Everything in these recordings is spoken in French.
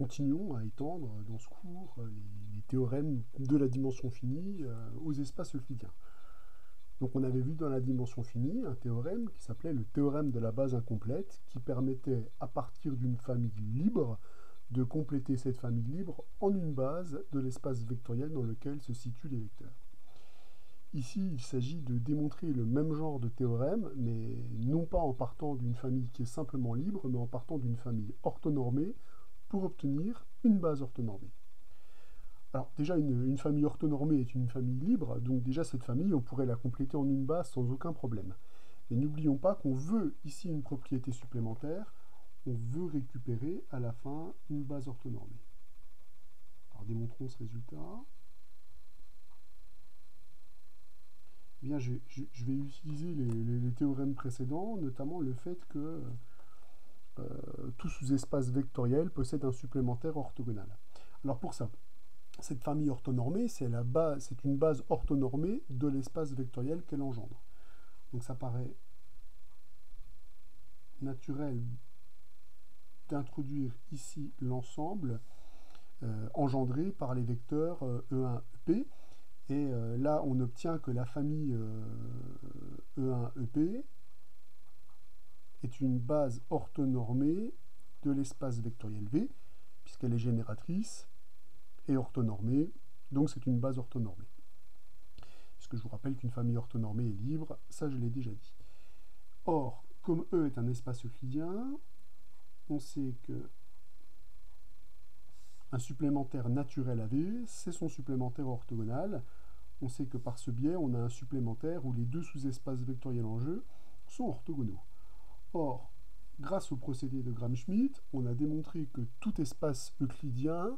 continuons à étendre dans ce cours les théorèmes de la dimension finie aux espaces euclidiens. Donc on avait vu dans la dimension finie un théorème qui s'appelait le théorème de la base incomplète, qui permettait à partir d'une famille libre de compléter cette famille libre en une base de l'espace vectoriel dans lequel se situent les vecteurs. Ici, il s'agit de démontrer le même genre de théorème, mais non pas en partant d'une famille qui est simplement libre, mais en partant d'une famille orthonormée pour obtenir une base orthonormée. Alors déjà, une famille orthonormée est une famille libre, donc déjà cette famille, on pourrait la compléter en une base sans aucun problème. Mais n'oublions pas qu'on veut ici une propriété supplémentaire, on veut récupérer à la fin une base orthonormée. Alors démontrons ce résultat. Eh bien, je vais utiliser les théorèmes précédents, notamment le fait que tout sous-espace vectoriel possède un supplémentaire orthogonal. Alors pour ça, cette famille orthonormée, c'est une base orthonormée de l'espace vectoriel qu'elle engendre. Donc ça paraît naturel d'introduire ici l'ensemble engendré par les vecteurs E1, EP. Et là, on obtient que la famille E1, EP est une base orthonormée de l'espace vectoriel V, puisqu'elle est génératrice et orthonormée, donc c'est une base orthonormée. Puisque je vous rappelle qu'une famille orthonormée est libre, ça je l'ai déjà dit. Or, comme E est un espace euclidien, on sait que un supplémentaire naturel à V, c'est son supplémentaire orthogonal. On sait que par ce biais, on a un supplémentaire où les deux sous-espaces vectoriels en jeu sont orthogonaux. Or, grâce au procédé de Gram-Schmidt, on a démontré que tout espace euclidien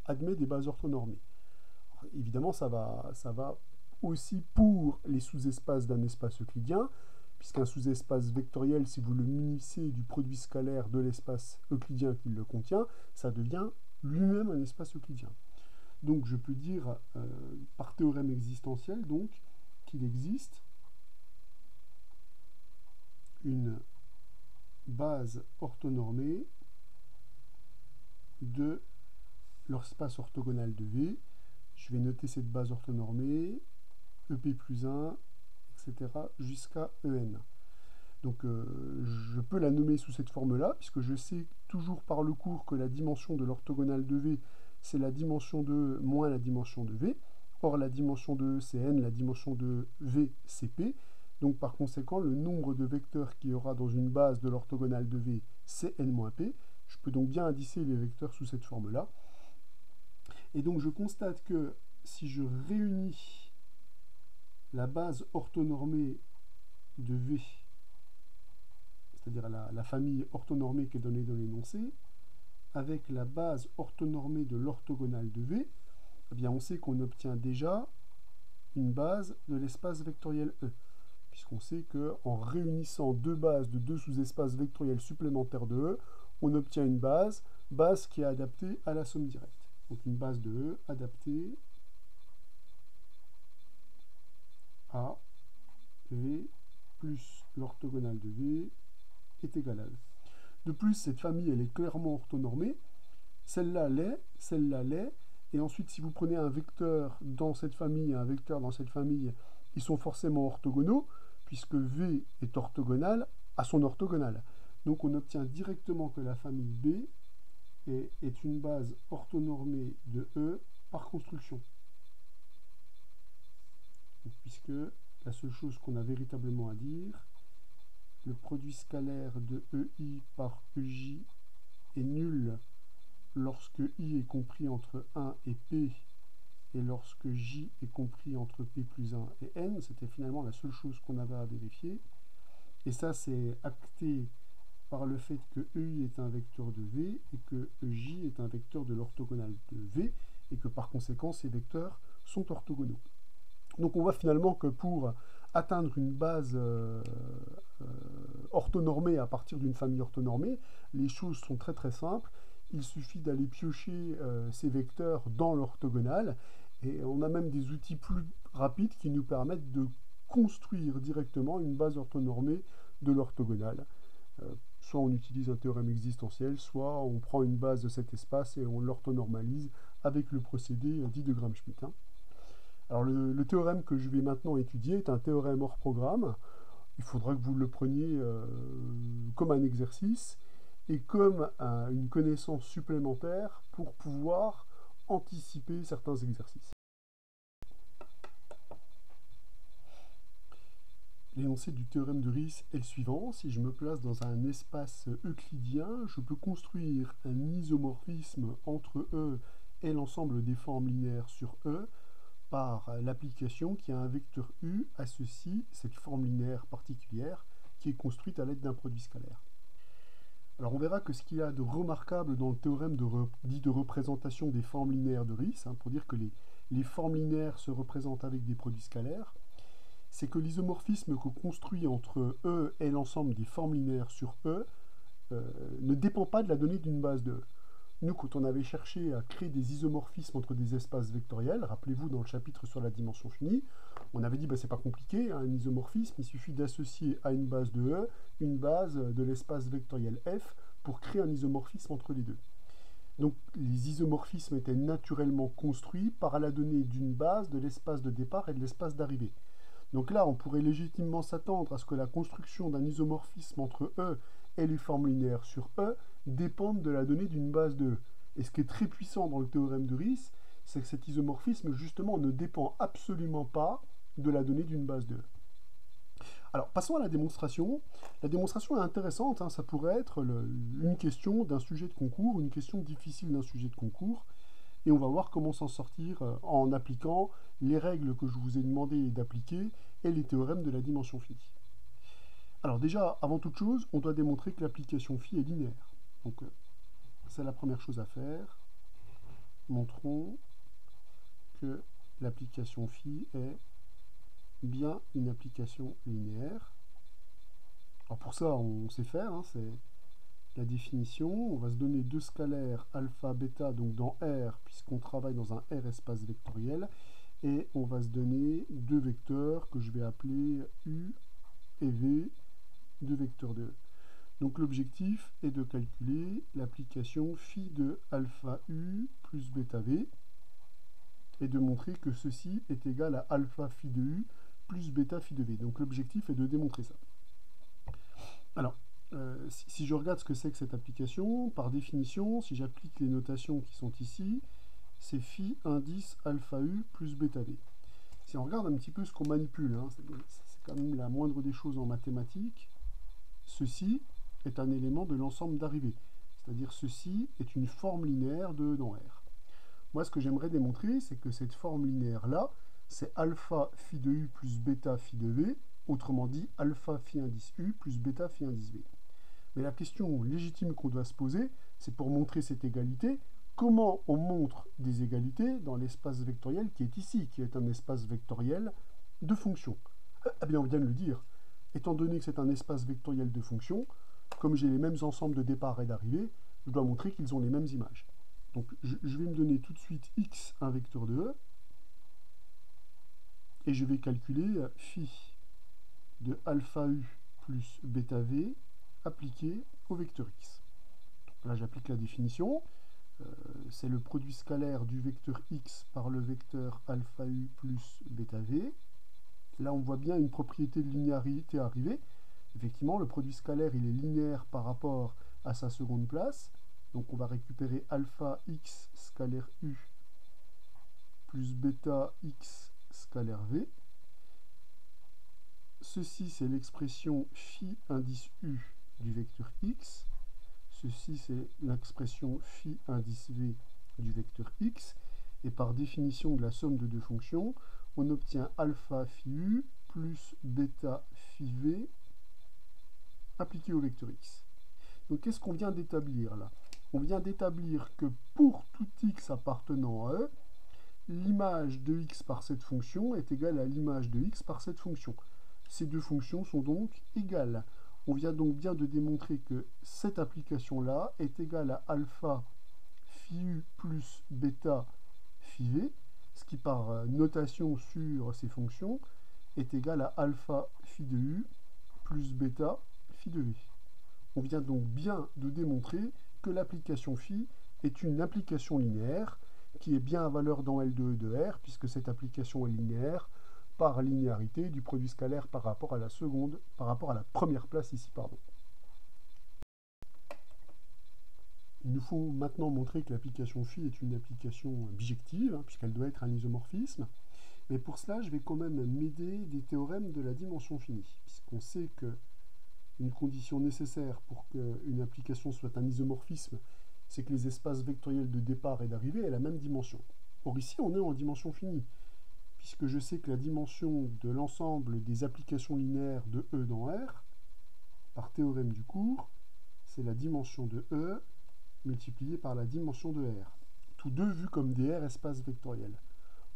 admet des bases orthonormées. Alors, évidemment, ça va aussi pour les sous-espaces d'un espace euclidien, puisqu'un sous-espace vectoriel, si vous le munissez du produit scalaire de l'espace euclidien qui le contient, ça devient lui-même un espace euclidien. Donc je peux dire, par théorème existentiel, donc, qu'il existe une base orthonormée de l'espace orthogonal de V. Je vais noter cette base orthonormée, EP plus 1, etc., jusqu'à EN. Donc je peux la nommer sous cette forme-là, puisque je sais toujours par le cours que la dimension de l'orthogonale de V, c'est la dimension de E moins la dimension de V. Or, la dimension de E, c'est N, la dimension de V, c'est P. Donc, par conséquent, le nombre de vecteurs qu'il y aura dans une base de l'orthogonale de V, c'est N moins P. Je peux donc bien indicer les vecteurs sous cette forme-là. Et donc, je constate que si je réunis la base orthonormée de V, c'est-à-dire la famille orthonormée qui est donnée dans l'énoncé, avec la base orthonormée de l'orthogonale de V, eh bien on sait qu'on obtient déjà une base de l'espace vectoriel E, puisqu'on sait qu'en réunissant deux bases de deux sous-espaces vectoriels supplémentaires de E, on obtient une base qui est adaptée à la somme directe. Donc une base de E adaptée à V plus l'orthogonale de V est égale à E. De plus, cette famille, elle est clairement orthonormée. Celle-là l'est, celle-là l'est. Et ensuite, si vous prenez un vecteur dans cette famille et un vecteur dans cette famille, ils sont forcément orthogonaux, puisque V est orthogonale à son orthogonale. Donc on obtient directement que la famille B est une base orthonormée de E par construction. Donc, puisque la seule chose qu'on a véritablement à dire, le produit scalaire de EI par EJ est nul lorsque I est compris entre 1 et P, et lorsque J est compris entre P plus 1 et N. C'était finalement la seule chose qu'on avait à vérifier. Et ça, c'est acté par le fait que EI est un vecteur de V et que EJ est un vecteur de l'orthogonale de V, et que par conséquent, ces vecteurs sont orthogonaux. Donc on voit finalement que pour atteindre une base orthonormée à partir d'une famille orthonormée, les choses sont très très simples. Il suffit d'aller piocher ces vecteurs dans l'orthogonale, et on a même des outils plus rapides qui nous permettent de construire directement une base orthonormée de l'orthogonale. soit on utilise un théorème existentiel, soit on prend une base de cet espace et on l'orthonormalise avec le procédé dit de Gram-Schmidt. Hein. Alors le théorème que je vais maintenant étudier est un théorème hors programme. Il faudra que vous le preniez comme un exercice et comme une connaissance supplémentaire pour pouvoir anticiper certains exercices. L'énoncé du théorème de Riesz est le suivant. Si je me place dans un espace euclidien, je peux construire un isomorphisme entre E et l'ensemble des formes linéaires sur E par l'application qui a un vecteur U associe cette forme linéaire particulière qui est construite à l'aide d'un produit scalaire. Alors on verra que ce qu'il y a de remarquable dans le théorème dit de représentation des formes linéaires de Riesz, hein, pour dire que les formes linéaires se représentent avec des produits scalaires, c'est que l'isomorphisme qu'on construit entre E et l'ensemble des formes linéaires sur E ne dépend pas de la donnée d'une base de E. Nous, quand on avait cherché à créer des isomorphismes entre des espaces vectoriels, rappelez-vous dans le chapitre sur la dimension finie, on avait dit c'est pas compliqué, hein, un isomorphisme, il suffit d'associer à une base de E une base de l'espace vectoriel F pour créer un isomorphisme entre les deux. Donc les isomorphismes étaient naturellement construits par la donnée d'une base de l'espace de départ et de l'espace d'arrivée. Donc là, on pourrait légitimement s'attendre à ce que la construction d'un isomorphisme entre E et les formes linéaires sur E dépende de la donnée d'une base de E. Et ce qui est très puissant dans le théorème de Riesz, c'est que cet isomorphisme, justement, ne dépend absolument pas de la donnée d'une base de E. Alors, passons à la démonstration. La démonstration est intéressante, hein, ça pourrait être une question d'un sujet de concours, une question difficile d'un sujet de concours, et on va voir comment s'en sortir en appliquant les règles que je vous ai demandé d'appliquer et les théorèmes de la dimension phi. Alors déjà, avant toute chose, on doit démontrer que l'application phi est linéaire. Donc, c'est la première chose à faire. Montrons que l'application phi est bien une application linéaire. Alors pour ça, on sait faire, hein, c'est la définition. On va se donner deux scalaires alpha, bêta, donc dans R, puisqu'on travaille dans un R espace vectoriel, et on va se donner deux vecteurs que je vais appeler U et V, deux vecteurs de E. Donc l'objectif est de calculer l'application phi de alpha U plus bêta V, et de montrer que ceci est égal à alpha phi de U plus bêta phi de V. Donc l'objectif est de démontrer ça. Alors, si je regarde ce que c'est que cette application, par définition, si j'applique les notations qui sont ici, c'est phi indice alpha U plus bêta V. Si on regarde un petit peu ce qu'on manipule, hein, c'est quand même la moindre des choses en mathématiques, ceci est un élément de l'ensemble d'arrivée. C'est-à-dire ceci est une forme linéaire de E dans R. Moi, ce que j'aimerais démontrer, c'est que cette forme linéaire-là, c'est alpha phi de U plus bêta phi de V, autrement dit alpha phi indice U plus bêta phi indice V. Mais la question légitime qu'on doit se poser, c'est pour montrer cette égalité, comment on montre des égalités dans l'espace vectoriel qui est ici, qui est un espace vectoriel de fonctions. Eh bien, on vient de le dire. Étant donné que c'est un espace vectoriel de fonctions, comme j'ai les mêmes ensembles de départ et d'arrivée, je dois montrer qu'ils ont les mêmes images. Donc, je vais me donner tout de suite x, un vecteur de E, et je vais calculer phi de alpha u plus bêta v appliqué au vecteur x. Donc là, j'applique la définition. C'est le produit scalaire du vecteur x par le vecteur alpha u plus bêta v. Là, on voit bien une propriété de linéarité arrivée. Effectivement, le produit scalaire, il est linéaire par rapport à sa seconde place. Donc, on va récupérer alpha x scalaire u plus bêta x scalaire v. Ceci, c'est l'expression phi indice u du vecteur x. Ceci, c'est l'expression phi indice v du vecteur x. Et par définition de la somme de deux fonctions, on obtient alpha phi u plus bêta phi v appliqué au vecteur x. Donc, qu'est-ce qu'on vient d'établir là? On vient d'établir que pour tout x appartenant à E, l'image de x par cette fonction est égale à l'image de x par cette fonction. Ces deux fonctions sont donc égales. On vient donc bien de démontrer que cette application-là est égale à alpha phi u plus bêta phi v, ce qui par notation sur ces fonctions est égal à alpha phi de u plus bêta phi de v. On vient donc bien de démontrer que l'application phi est une application linéaire qui est bien à valeur dans L2 de R, puisque cette application est linéaire par linéarité du produit scalaire par rapport à la seconde, par rapport à la première place ici, pardon. Il nous faut maintenant montrer que l'application phi est une application bijective, puisqu'elle doit être un isomorphisme. Mais pour cela, je vais quand même m'aider des théorèmes de la dimension finie, puisqu'on sait qu'une condition nécessaire pour qu'une application soit un isomorphisme, c'est que les espaces vectoriels de départ et d'arrivée aient la même dimension. Or ici, on est en dimension finie, puisque je sais que la dimension de l'ensemble des applications linéaires de E dans R, par théorème du cours, c'est la dimension de E multipliée par la dimension de R. Tous deux vus comme des R espaces vectoriels.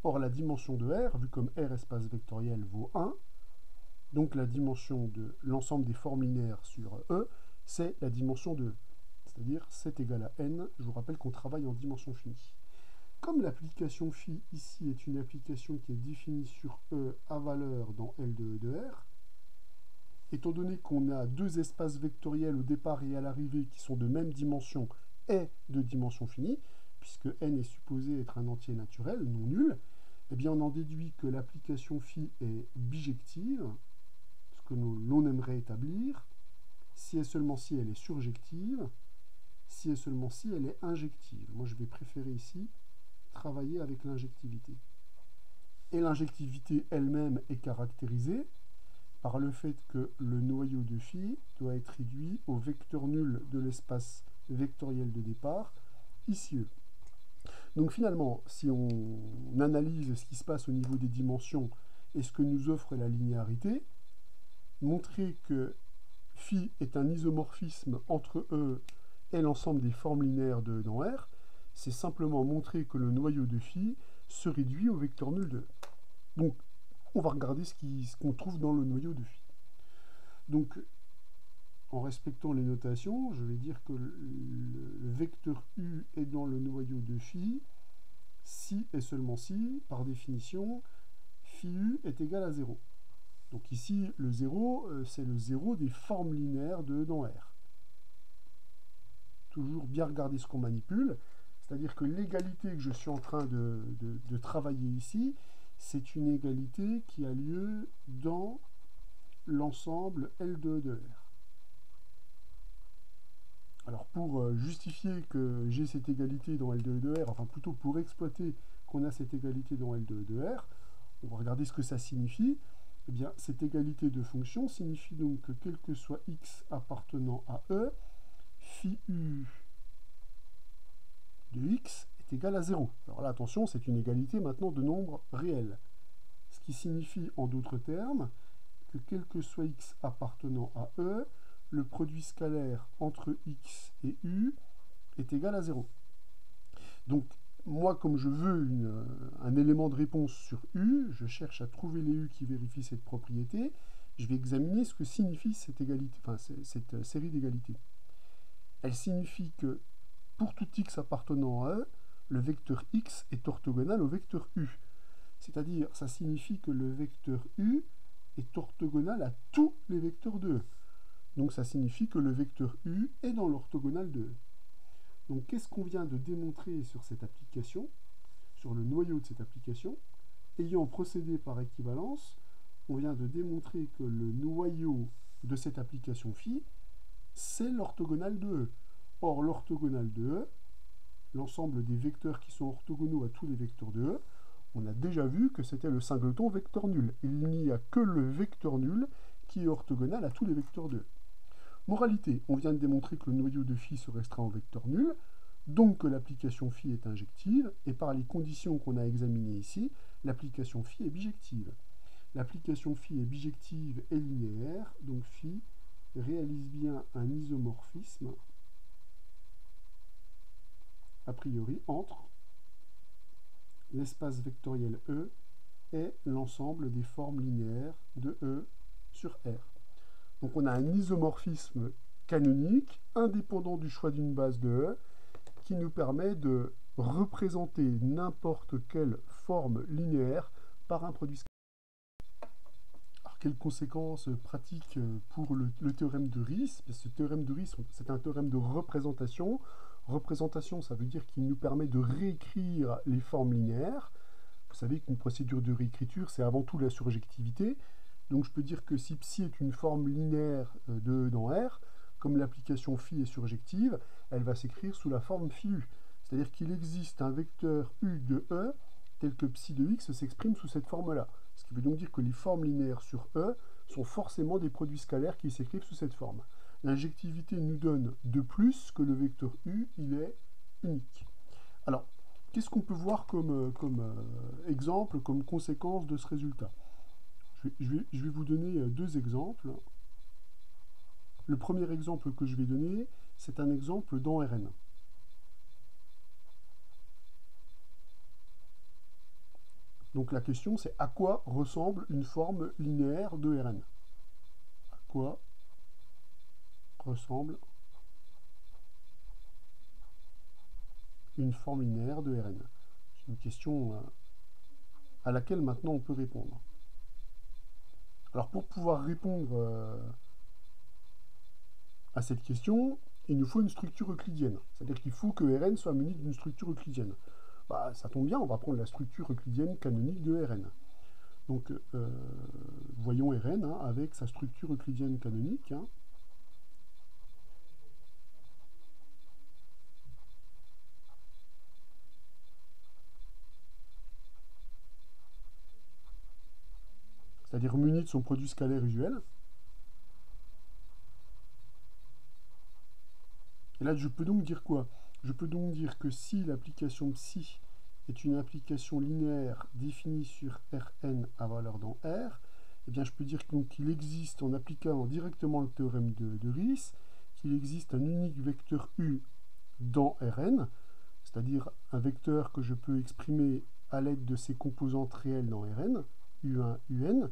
Or, la dimension de R, vue comme R espace vectoriel, vaut 1. Donc, la dimension de l'ensemble des formes linéaires sur E, c'est la dimension de E. C'est-à-dire 7 égale à n. Je vous rappelle qu'on travaille en dimension finie. Comme l'application phi ici est une application qui est définie sur E à valeur dans L de E de R, étant donné qu'on a deux espaces vectoriels au départ et à l'arrivée qui sont de même dimension et de dimension finie, puisque n est supposé être un entier naturel, non nul, eh bien on en déduit que l'application phi est bijective, ce que l'on aimerait établir, si et seulement si elle est surjective, si et seulement si elle est injective. Moi je vais préférer ici travailler avec l'injectivité. Et l'injectivité elle-même est caractérisée par le fait que le noyau de phi doit être réduit au vecteur nul de l'espace vectoriel de départ, ici E. Donc finalement, si on analyse ce qui se passe au niveau des dimensions et ce que nous offre la linéarité, montrer que phi est un isomorphisme entre E et l'ensemble des formes linéaires de E dans R, c'est simplement montrer que le noyau de phi se réduit au vecteur nul de E. Donc, on va regarder ce qu'on trouve dans le noyau de phi. Donc, en respectant les notations, je vais dire que le vecteur U est dans le noyau de phi, si et seulement si, par définition, phi U est égal à 0. Donc ici, le 0, c'est le 0 des formes linéaires de E dans R. Toujours bien regarder ce qu'on manipule, c'est-à-dire que l'égalité que je suis en train de travailler ici, c'est une égalité qui a lieu dans l'ensemble L2 de R. Alors pour justifier que j'ai cette égalité dans L2 de R, enfin plutôt pour exploiter qu'on a cette égalité dans L2 de R, on va regarder ce que ça signifie. Eh bien, cette égalité de fonction signifie donc que quel que soit x appartenant à E, phi u de x est égal à 0. Alors là, attention, c'est une égalité maintenant de nombres réels. Ce qui signifie en d'autres termes que quel que soit x appartenant à E, le produit scalaire entre x et u est égal à 0. Donc, moi, comme je veux un élément de réponse sur u, je cherche à trouver les u qui vérifient cette propriété. Je vais examiner ce que signifie cette égalité, enfin, cette série d'égalités. Elle signifie que pour tout x appartenant à E, le vecteur x est orthogonal au vecteur u. C'est-à-dire, ça signifie que le vecteur u est orthogonal à tous les vecteurs de E. Donc ça signifie que le vecteur u est dans l'orthogonale de E. Donc qu'est-ce qu'on vient de démontrer sur cette application, sur le noyau de cette application? Ayant procédé par équivalence, on vient de démontrer que le noyau de cette application phi, c'est l'orthogonale de E. Or, l'orthogonale de E, l'ensemble des vecteurs qui sont orthogonaux à tous les vecteurs de E, on a déjà vu que c'était le singleton vecteur nul. Il n'y a que le vecteur nul qui est orthogonal à tous les vecteurs de E. Moralité, on vient de démontrer que le noyau de phi se restreint au vecteur nul, donc que l'application phi est injective, et par les conditions qu'on a examinées ici, l'application phi est bijective. L'application phi est bijective et linéaire, donc phi réalise bien un isomorphisme, a priori, entre l'espace vectoriel E et l'ensemble des formes linéaires de E sur R. Donc on a un isomorphisme canonique, indépendant du choix d'une base de E, qui nous permet de représenter n'importe quelle forme linéaire par un produit scalaire. Alors quelles conséquences pratiques pour le théorème de Ries? Parce que ce théorème de Ries, c'est un théorème de représentation. Représentation, ça veut dire qu'il nous permet de réécrire les formes linéaires. Vous savez qu'une procédure de réécriture, c'est avant tout la surjectivité. Donc je peux dire que si psi est une forme linéaire de E dans R, comme l'application phi est surjective, elle va s'écrire sous la forme phi u. C'est-à-dire qu'il existe un vecteur u de E tel que psi de x s'exprime sous cette forme-là. Ce qui veut donc dire que les formes linéaires sur E sont forcément des produits scalaires qui s'écrivent sous cette forme. L'injectivité nous donne de plus que le vecteur u, il est unique. Alors, qu'est-ce qu'on peut voir comme exemple, comme conséquence de ce résultat? Je vais vous donner deux exemples. Le premier exemple que je vais donner, c'est un exemple dans Rn. Donc la question, c'est à quoi ressemble une forme linéaire de Rn? À quoi ressemble une forme linéaire de Rn? C'est une question à laquelle maintenant on peut répondre. Alors pour pouvoir répondre à cette question, il nous faut une structure euclidienne. C'est-à-dire qu'il faut que Rn soit muni d'une structure euclidienne. Bah, ça tombe bien, on va prendre la structure euclidienne canonique de Rn. Donc, voyons Rn avec sa structure euclidienne canonique. C'est-à-dire muni de son produit scalaire usuel. Et là, je peux donc dire quoi? Je peux donc dire que si l'application psi est une application linéaire définie sur Rn à valeur dans R, eh bien je peux dire qu'il existe, en appliquant directement le théorème de Ries, qu'il existe un unique vecteur u dans Rn, c'est-à-dire un vecteur que je peux exprimer à l'aide de ses composantes réelles dans Rn, u1, un,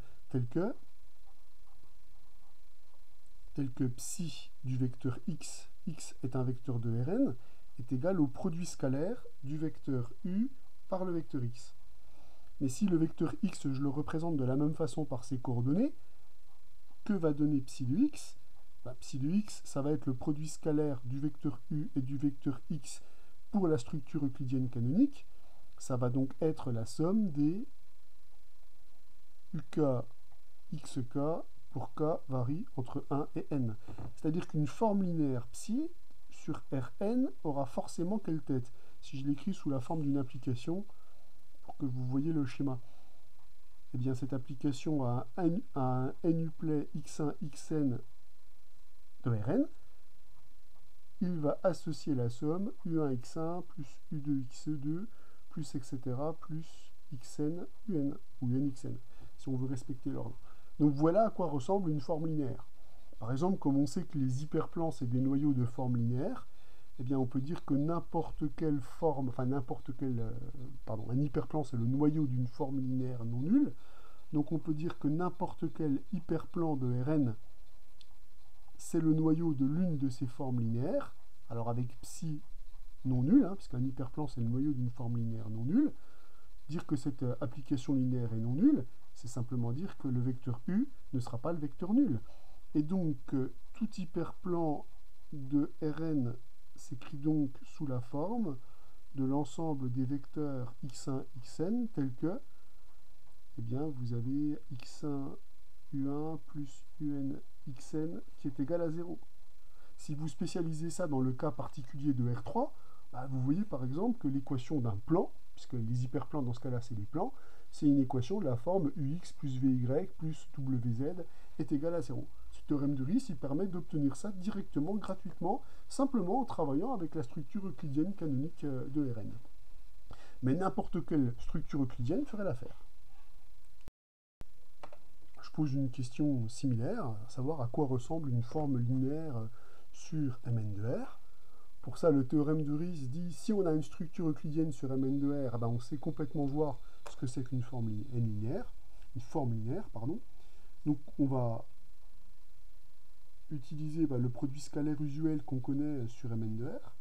tel que psi du vecteur x est un vecteur de Rn, est égal au produit scalaire du vecteur u par le vecteur x. Mais si le vecteur x, je le représente de la même façon par ses coordonnées, que va donner psi de x? Psi de x, ça va être le produit scalaire du vecteur u et du vecteur x pour la structure euclidienne canonique. Ça va donc être la somme des uk xk pour k varie entre 1 et n. C'est-à-dire qu'une forme linéaire psi sur Rn aura forcément quelle tête? Si je l'écris sous la forme d'une application, pour que vous voyez le schéma, eh bien cette application a un nuplet x1, xn de Rn. Il va associer la somme u1, x1 plus u2, xe2 plus etc. plus xn, un ou unxn, si on veut respecter l'ordre. Donc voilà à quoi ressemble une forme linéaire. Par exemple, comme on sait que les hyperplans, c'est des noyaux de forme linéaire, eh bien on peut dire que n'importe quelle forme, enfin un hyperplan, c'est le noyau d'une forme linéaire non nulle. Donc on peut dire que n'importe quel hyperplan de Rn, c'est le noyau de l'une de ces formes linéaires. Alors avec psi non nulle, puisqu'un hyperplan, c'est le noyau d'une forme linéaire non nulle. Dire que cette application linéaire est non nulle, c'est simplement dire que le vecteur u ne sera pas le vecteur nul. Et donc, tout hyperplan de Rn s'écrit donc sous la forme de l'ensemble des vecteurs x1, xn, tels que, eh bien, vous avez x1, u1 plus un, xn qui est égal à 0. Si vous spécialisez ça dans le cas particulier de R3, vous voyez par exemple que l'équation d'un plan, puisque les hyperplans dans ce cas-là c'est des plans, c'est une équation de la forme ux plus vy plus wz est égal à 0. Ce théorème de Ries, il permet d'obtenir ça directement, gratuitement, simplement en travaillant avec la structure euclidienne canonique de Rn. Mais n'importe quelle structure euclidienne ferait l'affaire. Je pose une question similaire, à savoir à quoi ressemble une forme linéaire sur Mn de R. Pour ça, le théorème de Ries dit si on a une structure euclidienne sur Mn de R, on sait complètement voir ce que c'est qu'une forme linéaire, Donc on va utiliser le produit scalaire usuel qu'on connaît sur Mn de R,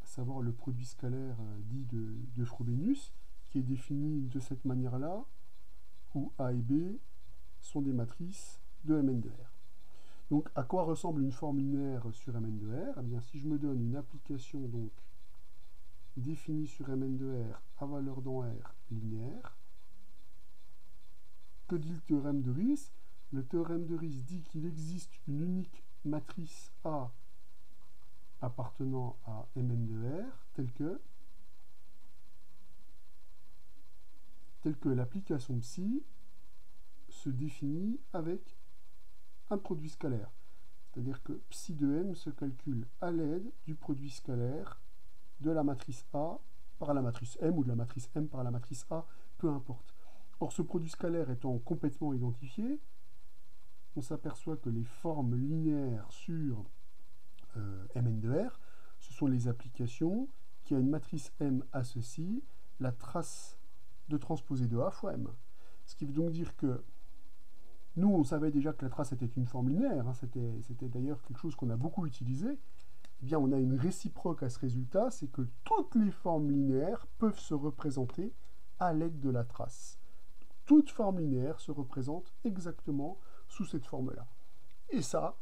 à savoir le produit scalaire dit de Frobenius, qui est défini de cette manière-là, où A et B sont des matrices de Mn de R. Donc, à quoi ressemble une forme linéaire sur Mn de R? Eh bien, si je me donne une application donc définie sur Mn de R à valeur dans R linéaire, que dit le théorème de Riesz? Le théorème de Riesz dit qu'il existe une unique matrice A appartenant à Mn de R, telle que l'application psi se définit avec un produit scalaire. C'est-à-dire que psi de m se calcule à l'aide du produit scalaire de la matrice A par la matrice M ou de la matrice M par la matrice A, peu importe. Or, ce produit scalaire étant complètement identifié, on s'aperçoit que les formes linéaires sur Mn de R, ce sont les applications qui a une matrice M associe la trace de transposée de A fois M. Ce qui veut donc dire que nous, on savait déjà que la trace était une forme linéaire, hein, c'était d'ailleurs quelque chose qu'on a beaucoup utilisé. Eh bien, on a une réciproque à ce résultat, c'est que toutes les formes linéaires peuvent se représenter à l'aide de la trace. Toute forme linéaire se représente exactement sous cette forme-là. Et ça,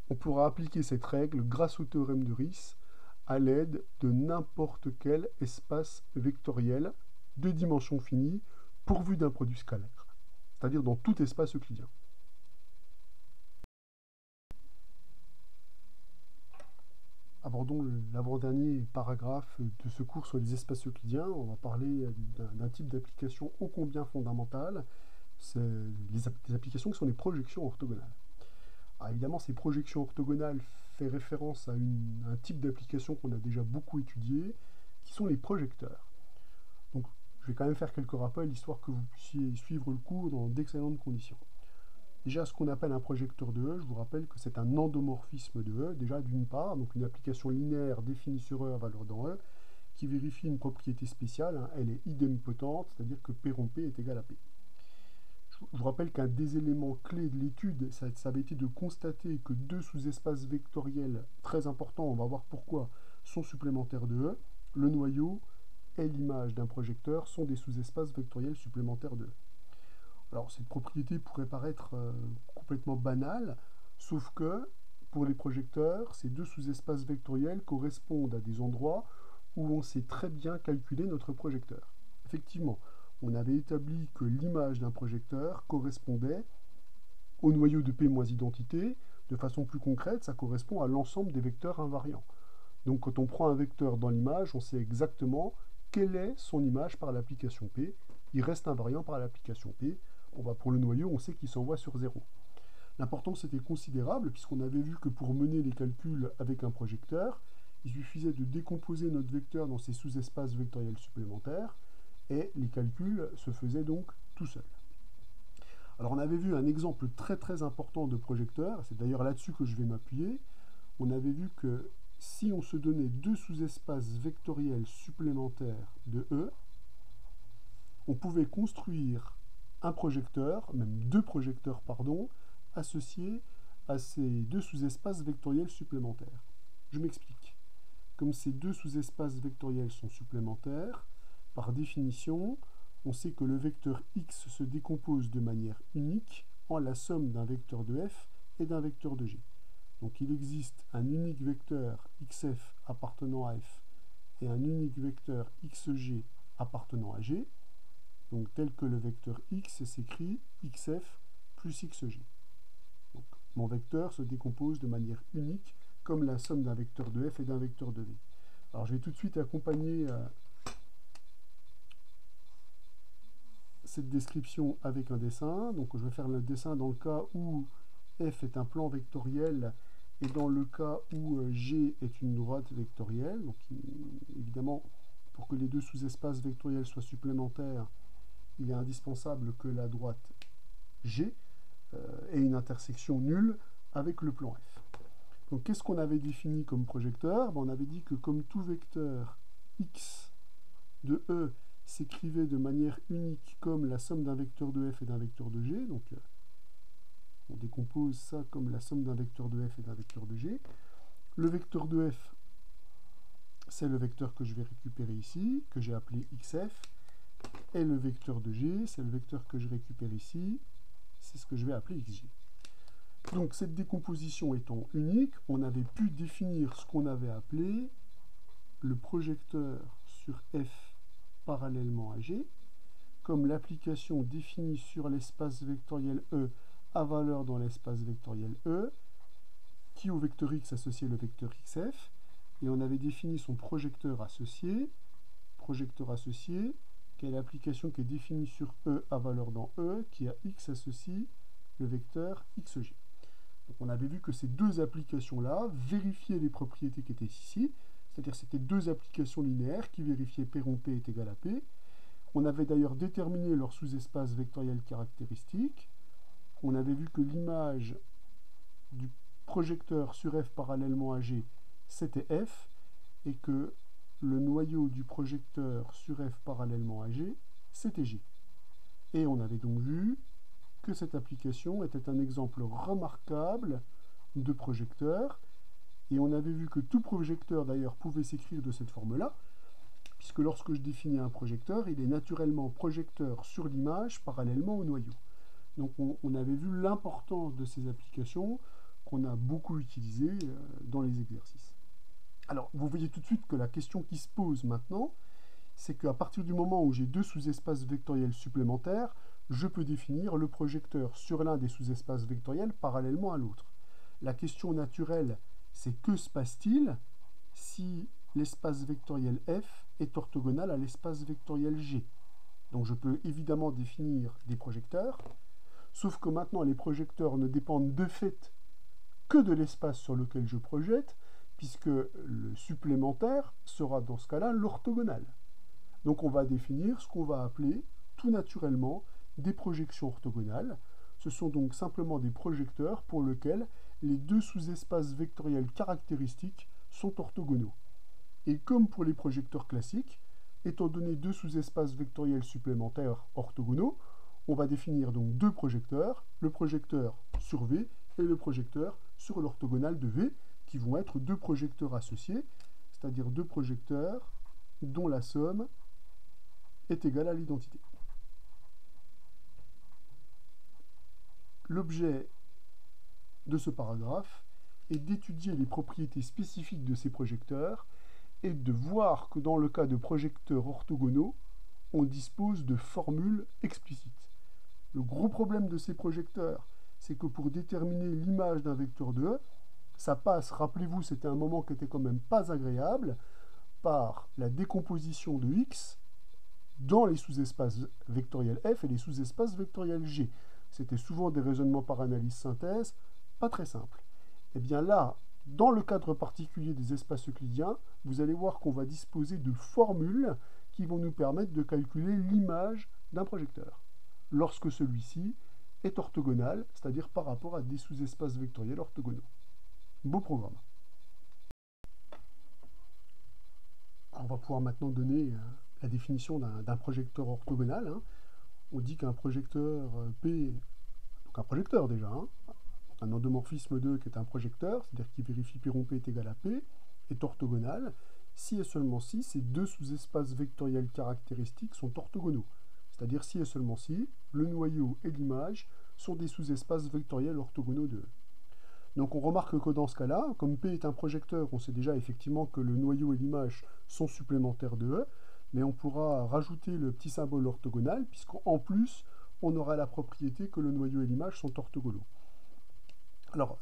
on pourra appliquer cette règle grâce au théorème de Riesz à l'aide de n'importe quel espace vectoriel de dimension finie pourvu d'un produit scalaire, c'est-à-dire dans tout espace euclidien. Abordons l'avant-dernier paragraphe de ce cours sur les espaces euclidiens. On va parler d'un type d'application ô combien fondamentale, c'est les applications qui sont les projections orthogonales. Alors évidemment, ces projections orthogonales font référence à un type d'application qu'on a déjà beaucoup étudié, qui sont les projecteurs. Donc, je vais quand même faire quelques rappels, histoire que vous puissiez suivre le cours dans d'excellentes conditions. Déjà, ce qu'on appelle un projecteur de E, je vous rappelle que c'est un endomorphisme de E, déjà d'une part, donc une application linéaire définie sur E à valeur dans E, qui vérifie une propriété spéciale, hein, elle est idempotente, c'est-à-dire que P rond P est égal à P. Je vous rappelle qu'un des éléments clés de l'étude, ça avait été de constater que deux sous-espaces vectoriels très importants, on va voir pourquoi, sont supplémentaires de E. Le noyau et l'image d'un projecteur sont des sous-espaces vectoriels supplémentaires de E. Alors, cette propriété pourrait paraître complètement banale, sauf que, pour les projecteurs, ces deux sous-espaces vectoriels correspondent à des endroits où on sait très bien calculer notre projecteur. Effectivement, on avait établi que l'image d'un projecteur correspondait au noyau de P moins identité. De façon plus concrète, ça correspond à l'ensemble des vecteurs invariants. Donc quand on prend un vecteur dans l'image, on sait exactement quelle est son image par l'application P. Il reste invariant par l'application P. Bon, bah pour le noyau, on sait qu'il s'envoie sur 0. L'importance était considérable, puisqu'on avait vu que pour mener les calculs avec un projecteur, il suffisait de décomposer notre vecteur dans ses sous-espaces vectoriels supplémentaires, et les calculs se faisaient donc tout seuls. Alors on avait vu un exemple très très important de projecteur, c'est d'ailleurs là-dessus que je vais m'appuyer. On avait vu que si on se donnait deux sous-espaces vectoriels supplémentaires de E, on pouvait construire un projecteur, même deux projecteurs, pardon, associés à ces deux sous-espaces vectoriels supplémentaires. Je m'explique. Comme ces deux sous-espaces vectoriels sont supplémentaires, par définition, on sait que le vecteur x se décompose de manière unique en la somme d'un vecteur de f et d'un vecteur de g. Donc il existe un unique vecteur xf appartenant à f et un unique vecteur xg appartenant à g, donc tel que le vecteur x s'écrit xf plus xg. Donc, mon vecteur se décompose de manière unique comme la somme d'un vecteur de f et d'un vecteur de v. Alors je vais tout de suite accompagner cette description avec un dessin. Donc je vais faire le dessin dans le cas où f est un plan vectoriel et dans le cas où g est une droite vectorielle. Donc évidemment, pour que les deux sous-espaces vectoriels soient supplémentaires, il est indispensable que la droite g ait une intersection nulle avec le plan f. Donc qu'est-ce qu'on avait défini comme projecteur? On avait dit que comme tout vecteur x de E s'écrivait de manière unique comme la somme d'un vecteur de f et d'un vecteur de g, donc on décompose ça comme la somme d'un vecteur de f et d'un vecteur de g. Le vecteur de f, c'est le vecteur que je vais récupérer ici, que j'ai appelé xf, et le vecteur de g, c'est le vecteur que je récupère ici, c'est ce que je vais appeler xg. Donc cette décomposition étant unique, on avait pu définir ce qu'on avait appelé le projecteur sur F parallèlement à G, comme l'application définie sur l'espace vectoriel E à valeur dans l'espace vectoriel E, qui au vecteur x associé le vecteur xf, et on avait défini son projecteur associé, qui est l'application qui est définie sur E à valeur dans E, qui a x associe le vecteur xg. Donc on avait vu que ces deux applications-là vérifiaient les propriétés qui étaient ici, c'est-à-dire c'était deux applications linéaires qui vérifiaient P rond P est égal à P. On avait d'ailleurs déterminé leur sous-espace vectoriel caractéristique. On avait vu que l'image du projecteur sur F parallèlement à G, c'était F, et que le noyau du projecteur sur F parallèlement à G, c'était G. Et on avait donc vu que cette application était un exemple remarquable de projecteur, et on avait vu que tout projecteur d'ailleurs pouvait s'écrire de cette forme-là, puisque lorsque je définis un projecteur, il est naturellement projecteur sur l'image parallèlement au noyau. Donc on avait vu l'importance de ces applications qu'on a beaucoup utilisées dans les exercices. Alors, vous voyez tout de suite que la question qui se pose maintenant, c'est qu'à partir du moment où j'ai deux sous-espaces vectoriels supplémentaires, je peux définir le projecteur sur l'un des sous-espaces vectoriels parallèlement à l'autre. La question naturelle, c'est que se passe-t-il si l'espace vectoriel F est orthogonal à l'espace vectoriel G? Donc je peux évidemment définir des projecteurs, sauf que maintenant les projecteurs ne dépendent de fait que de l'espace sur lequel je projette, puisque le supplémentaire sera dans ce cas-là l'orthogonal. Donc on va définir ce qu'on va appeler tout naturellement des projections orthogonales. Ce sont donc simplement des projecteurs pour lesquels les deux sous-espaces vectoriels caractéristiques sont orthogonaux. Et comme pour les projecteurs classiques, étant donné deux sous-espaces vectoriels supplémentaires orthogonaux, on va définir donc deux projecteurs, le projecteur sur V et le projecteur sur l'orthogonale de V, qui vont être deux projecteurs associés, c'est-à-dire deux projecteurs dont la somme est égale à l'identité. L'objet de ce paragraphe est d'étudier les propriétés spécifiques de ces projecteurs et de voir que dans le cas de projecteurs orthogonaux, on dispose de formules explicites. Le gros problème de ces projecteurs, c'est que pour déterminer l'image d'un vecteur de E, ça passe, rappelez-vous, c'était un moment qui était quand même pas agréable, par la décomposition de X dans les sous-espaces vectoriels F et les sous-espaces vectoriels G. C'était souvent des raisonnements par analyse synthèse, pas très simples. Et bien là, dans le cadre particulier des espaces euclidiens, vous allez voir qu'on va disposer de formules qui vont nous permettre de calculer l'image d'un projecteur, lorsque celui-ci est orthogonal, c'est-à-dire par rapport à des sous-espaces vectoriels orthogonaux. Beau programme. On va pouvoir maintenant donner la définition d'un projecteur orthogonal. On dit qu'un projecteur P, donc un projecteur déjà, un endomorphisme 2 qui est un projecteur, c'est-à-dire qui vérifie P rond P est égal à P, est orthogonal si et seulement si ces deux sous-espaces vectoriels caractéristiques sont orthogonaux. C'est-à-dire si et seulement si le noyau et l'image sont des sous-espaces vectoriels orthogonaux de E. Donc on remarque que dans ce cas-là, comme P est un projecteur, on sait déjà effectivement que le noyau et l'image sont supplémentaires de E, mais on pourra rajouter le petit symbole orthogonal, puisqu'en plus, on aura la propriété que le noyau et l'image sont orthogonaux. Alors,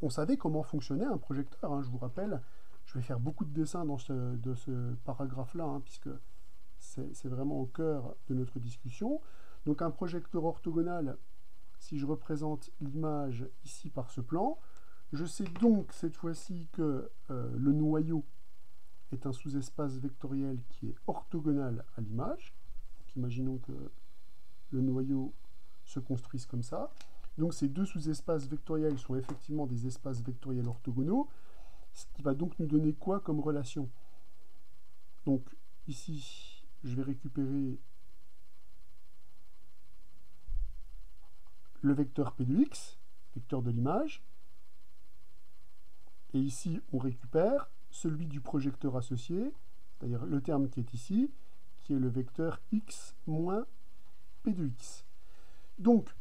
on savait comment fonctionnait un projecteur, je vous rappelle, je vais faire beaucoup de dessins dans ce paragraphe-là, puisque c'est vraiment au cœur de notre discussion. Donc un projecteur orthogonal, si je représente l'image ici par ce plan, je sais donc cette fois-ci que le noyau est un sous-espace vectoriel qui est orthogonal à l'image. Imaginons que le noyau se construise comme ça. Donc ces deux sous-espaces vectoriels sont effectivement des espaces vectoriels orthogonaux, ce qui va donc nous donner quoi comme relation? Donc ici, je vais récupérer le vecteur P de x, vecteur de l'image, et ici on récupère celui du projecteur associé, c'est-à-dire le terme qui est ici, qui est le vecteur x moins P de x. Donc,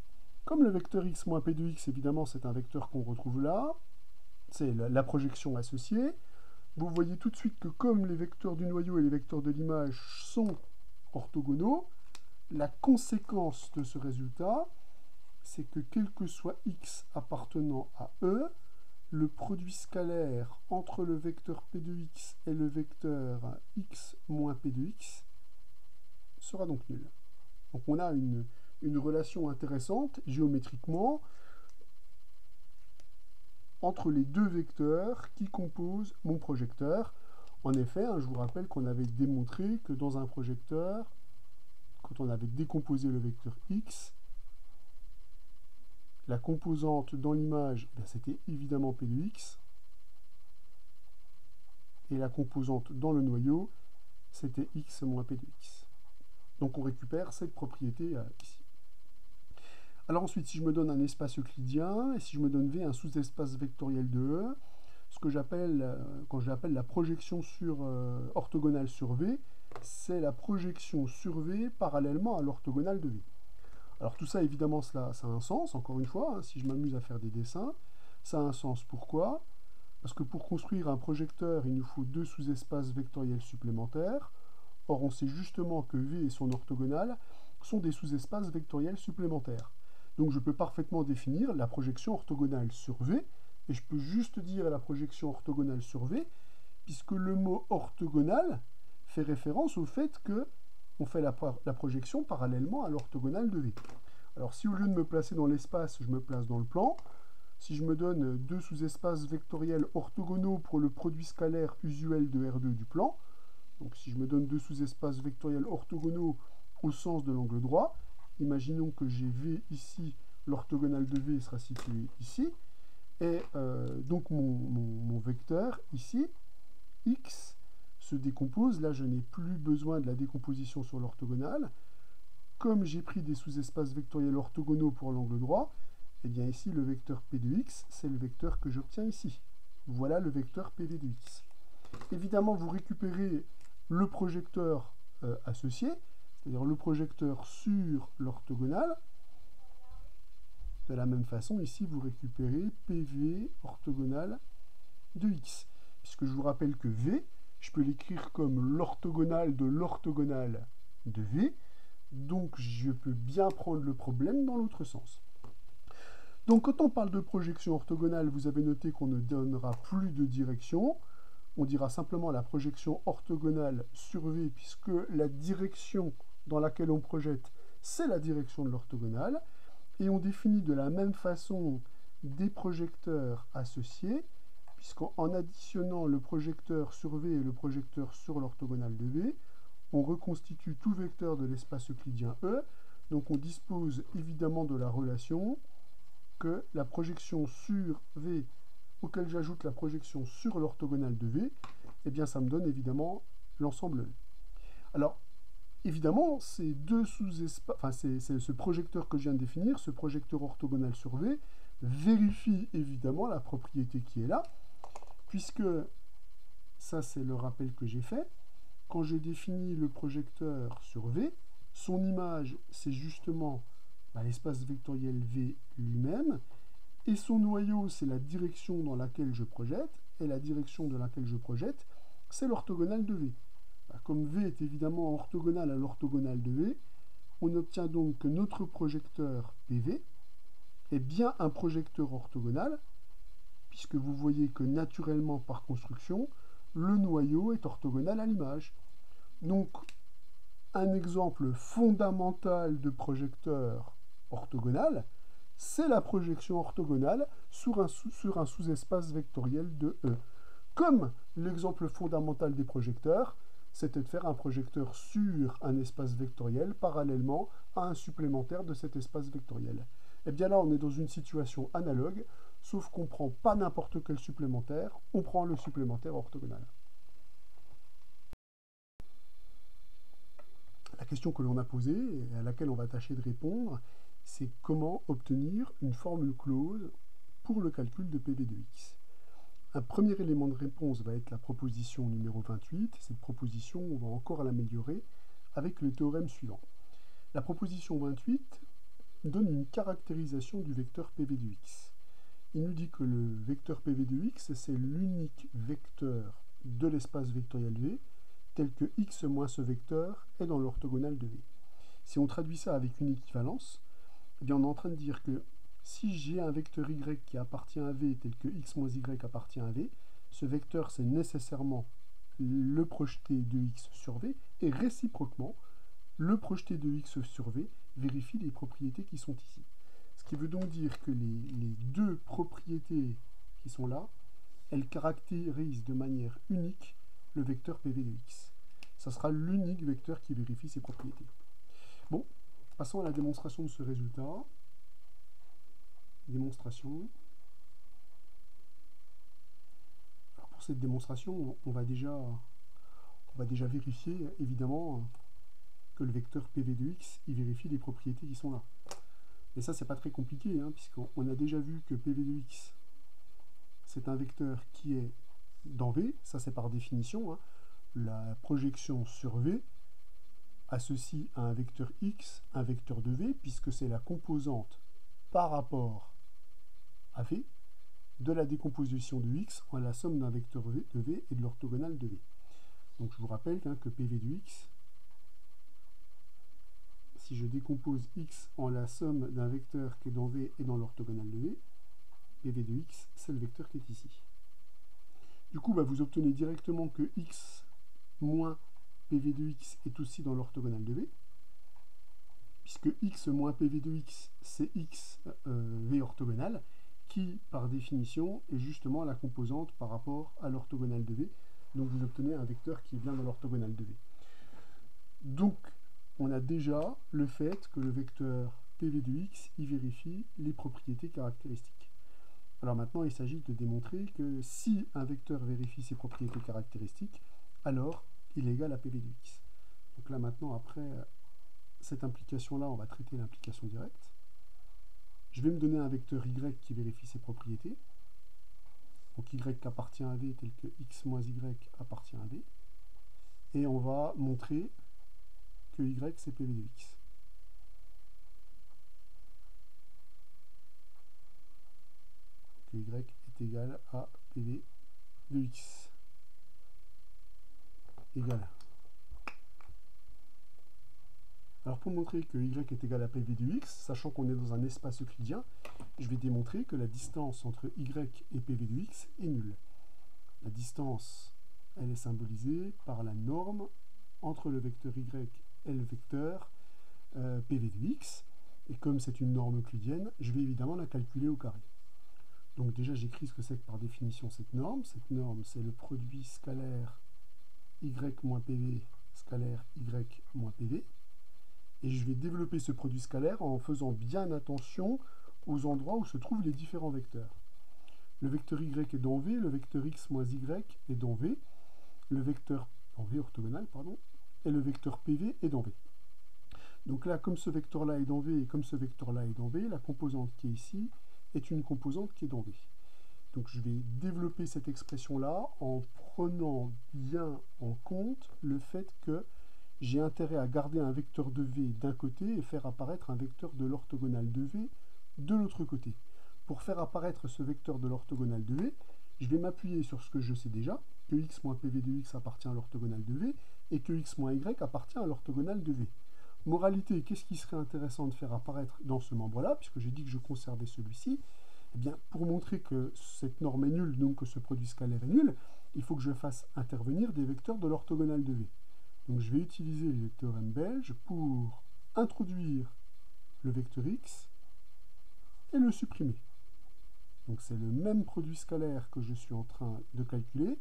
Comme le vecteur x moins p de x, évidemment, c'est un vecteur qu'on retrouve là, c'est la projection associée. Vous voyez tout de suite que comme les vecteurs du noyau et les vecteurs de l'image sont orthogonaux, la conséquence de ce résultat, c'est que quel que soit x appartenant à E, le produit scalaire entre le vecteur p de x et le vecteur x moins p de x sera donc nul. Donc on a une relation intéressante géométriquement entre les deux vecteurs qui composent mon projecteur. En effet, je vous rappelle qu'on avait démontré que dans un projecteur, quand on avait décomposé le vecteur x, la composante dans l'image, c'était évidemment p de x, et la composante dans le noyau, c'était x moins p de x. Donc on récupère cette propriété ici. Alors ensuite, si je me donne un espace euclidien, et si je me donne V un sous-espace vectoriel de E, ce que j'appelle, quand j'appelle la projection orthogonale sur V, c'est la projection sur V parallèlement à l'orthogonale de V. Alors tout ça, évidemment, ça a un sens, encore une fois, si je m'amuse à faire des dessins. Ça a un sens, pourquoi? Parce que pour construire un projecteur, il nous faut deux sous-espaces vectoriels supplémentaires. Or, on sait justement que V et son orthogonale sont des sous-espaces vectoriels supplémentaires. Donc je peux parfaitement définir la projection orthogonale sur V, et je peux juste dire la projection orthogonale sur V, puisque le mot orthogonal fait référence au fait que on fait la projection parallèlement à l'orthogonale de V. Alors si au lieu de me placer dans l'espace, je me place dans le plan, si je me donne deux sous-espaces vectoriels orthogonaux pour le produit scalaire usuel de R2 du plan, donc si je me donne deux sous-espaces vectoriels orthogonaux au sens de l'angle droit, imaginons que j'ai V ici, l'orthogonale de V sera située ici, et donc mon vecteur ici, x, se décompose. Là, je n'ai plus besoin de la décomposition sur l'orthogonale. Comme j'ai pris des sous-espaces vectoriels orthogonaux pour l'angle droit, et bien ici, le vecteur p de x, c'est le vecteur que j'obtiens ici. Voilà le vecteur pv de x. Évidemment, vous récupérez le projecteur associé, c'est-à-dire le projecteur sur l'orthogonale. De la même façon, ici, vous récupérez PV orthogonale de x. Puisque je vous rappelle que V, je peux l'écrire comme l'orthogonale de l'orthogonale de V. Donc, je peux bien prendre le problème dans l'autre sens. Donc, quand on parle de projection orthogonale, vous avez noté qu'on ne donnera plus de direction. On dira simplement la projection orthogonale sur V, puisque la direction dans laquelle on projette, c'est la direction de l'orthogonale. Et on définit de la même façon des projecteurs associés, puisqu'en additionnant le projecteur sur V et le projecteur sur l'orthogonale de V, on reconstitue tout vecteur de l'espace euclidien E. Donc on dispose évidemment de la relation que la projection sur V, auquel j'ajoute la projection sur l'orthogonale de V, eh bien ça me donne évidemment l'ensemble E. Alors, évidemment, ces deux sous-espaces, enfin, c'est ce projecteur que je viens de définir, ce projecteur orthogonal sur V, vérifie évidemment la propriété qui est là, puisque ça, c'est le rappel que j'ai fait. Quand j'ai défini le projecteur sur V, son image, c'est justement l'espace vectoriel V lui-même, et son noyau, c'est la direction dans laquelle je projette, et la direction dans laquelle je projette, c'est l'orthogonale de V. Comme V est évidemment orthogonal à l'orthogonale de V, on obtient donc que notre projecteur PV est bien un projecteur orthogonal, puisque vous voyez que naturellement, par construction, le noyau est orthogonal à l'image. Donc, un exemple fondamental de projecteur orthogonal, c'est la projection orthogonale sur un sous-espace vectoriel de E. Comme l'exemple fondamental des projecteurs, c'était de faire un projecteur sur un espace vectoriel parallèlement à un supplémentaire de cet espace vectoriel. Et bien là, on est dans une situation analogue, sauf qu'on ne prend pas n'importe quel supplémentaire, on prend le supplémentaire orthogonal. La question que l'on a posée, et à laquelle on va tâcher de répondre, c'est comment obtenir une formule close pour le calcul de PV de x. Un premier élément de réponse va être la proposition numéro 28. Cette proposition, on va encore l'améliorer avec le théorème suivant. La proposition 28 donne une caractérisation du vecteur PV de x. Il nous dit que le vecteur PV de x, c'est l'unique vecteur de l'espace vectoriel V, tel que x moins ce vecteur est dans l'orthogonale de V. Si on traduit ça avec une équivalence, eh bien on est en train de dire que si j'ai un vecteur y qui appartient à V tel que x moins y appartient à V, ce vecteur c'est nécessairement le projeté de x sur V, et réciproquement, le projeté de x sur V vérifie les propriétés qui sont ici. Ce qui veut donc dire que les deux propriétés qui sont là, elles caractérisent de manière unique le vecteur PV de x. Ça sera l'unique vecteur qui vérifie ces propriétés. Bon, passons à la démonstration de ce résultat. Démonstration. Alors pour cette démonstration, on va déjà vérifier évidemment que le vecteur PV de x, il vérifie les propriétés qui sont là. Et ça, c'est pas très compliqué, hein, puisqu'on a déjà vu que PV de x, c'est un vecteur qui est dans V, ça c'est par définition, hein. La projection sur V associe à un vecteur x un vecteur de V, puisque c'est la composante par rapport à V de la décomposition de x en la somme d'un vecteur de V et de l'orthogonale de V. Donc je vous rappelle que PV de x, si je décompose x en la somme d'un vecteur qui est dans V et dans l'orthogonale de V, PV de x, c'est le vecteur qui est ici. Du coup, vous obtenez directement que x moins PV de x est aussi dans l'orthogonale de V, puisque x moins PV de x, c'est x V orthogonale, qui, par définition, est justement la composante par rapport à l'orthogonale de V. Donc vous obtenez un vecteur qui est bien dans l'orthogonale de V. Donc, on a déjà le fait que le vecteur PV de x, il vérifie les propriétés caractéristiques. Alors maintenant, il s'agit de démontrer que si un vecteur vérifie ses propriétés caractéristiques, alors il est égal à PV de x. Donc là maintenant, après cette implication-là, on va traiter l'implication directe. Je vais me donner un vecteur y qui vérifie ses propriétés. Donc y appartient à v tel que x moins y appartient à v. Et on va montrer que y c'est PV de x. Que y est égal à PV de x. Égal. Alors pour montrer que y est égal à PV de x, sachant qu'on est dans un espace euclidien, je vais démontrer que la distance entre y et PV de x est nulle. La distance, elle est symbolisée par la norme entre le vecteur y et le vecteur PV de x. Et comme c'est une norme euclidienne, je vais évidemment la calculer au carré. Donc déjà, j'écris ce que c'est que par définition cette norme. Cette norme, c'est le produit scalaire y moins PV scalaire y moins PV. Et je vais développer ce produit scalaire en faisant bien attention aux endroits où se trouvent les différents vecteurs. Le vecteur y est dans V, le vecteur x moins y est dans V, le vecteur en V orthogonal, pardon, et le vecteur PV est dans V. Donc là, comme ce vecteur-là est dans V et comme ce vecteur-là est dans V, la composante qui est ici est une composante qui est dans V. Donc je vais développer cette expression-là en prenant bien en compte le fait que j'ai intérêt à garder un vecteur de V d'un côté et faire apparaître un vecteur de l'orthogonale de V de l'autre côté. Pour faire apparaître ce vecteur de l'orthogonale de V, je vais m'appuyer sur ce que je sais déjà, que x moins PV de x appartient à l'orthogonale de V, et que x moins y appartient à l'orthogonale de V. Moralité, qu'est-ce qui serait intéressant de faire apparaître dans ce membre-là, puisque j'ai dit que je conservais celui-ci? Eh bien, pour montrer que cette norme est nulle, donc que ce produit scalaire est nul, il faut que je fasse intervenir des vecteurs de l'orthogonale de V. Donc je vais utiliser le théorème belge pour introduire le vecteur x et le supprimer. Donc c'est le même produit scalaire que je suis en train de calculer,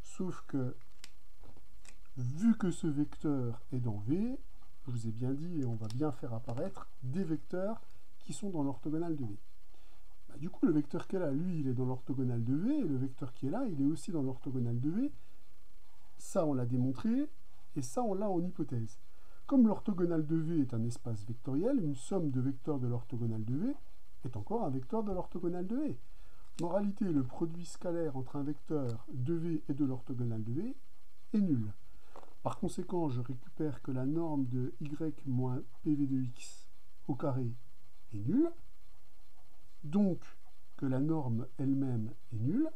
sauf que vu que ce vecteur est dans V, je vous ai bien dit, et on va bien faire apparaître des vecteurs qui sont dans l'orthogonale de V. Du coup, le vecteur qui est là, lui, il est dans l'orthogonale de V, et le vecteur qui est là, il est aussi dans l'orthogonale de V. Ça, on l'a démontré, et ça, on l'a en hypothèse. Comme l'orthogonale de V est un espace vectoriel, une somme de vecteurs de l'orthogonale de V est encore un vecteur de l'orthogonale de V. Moralité, le produit scalaire entre un vecteur de V et de l'orthogonale de V est nul. Par conséquent, je récupère que la norme de y moins PV de x au carré est nul, donc que la norme elle-même est nulle,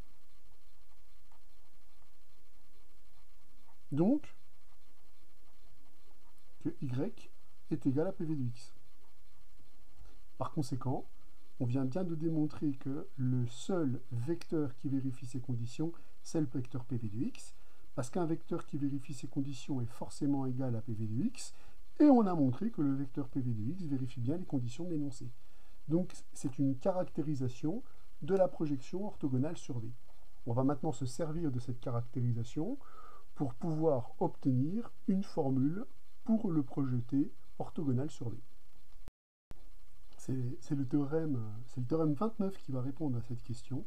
donc que y est égal à PV de x. Par conséquent, on vient bien de démontrer que le seul vecteur qui vérifie ces conditions, c'est le vecteur PV de x, parce qu'un vecteur qui vérifie ces conditions est forcément égal à PV de x, et on a montré que le vecteur PV de x vérifie bien les conditions de l'énoncé. Donc c'est une caractérisation de la projection orthogonale sur V. On va maintenant se servir de cette caractérisation pour pouvoir obtenir une formule pour le projeté orthogonal sur V. C'est le théorème 29 qui va répondre à cette question.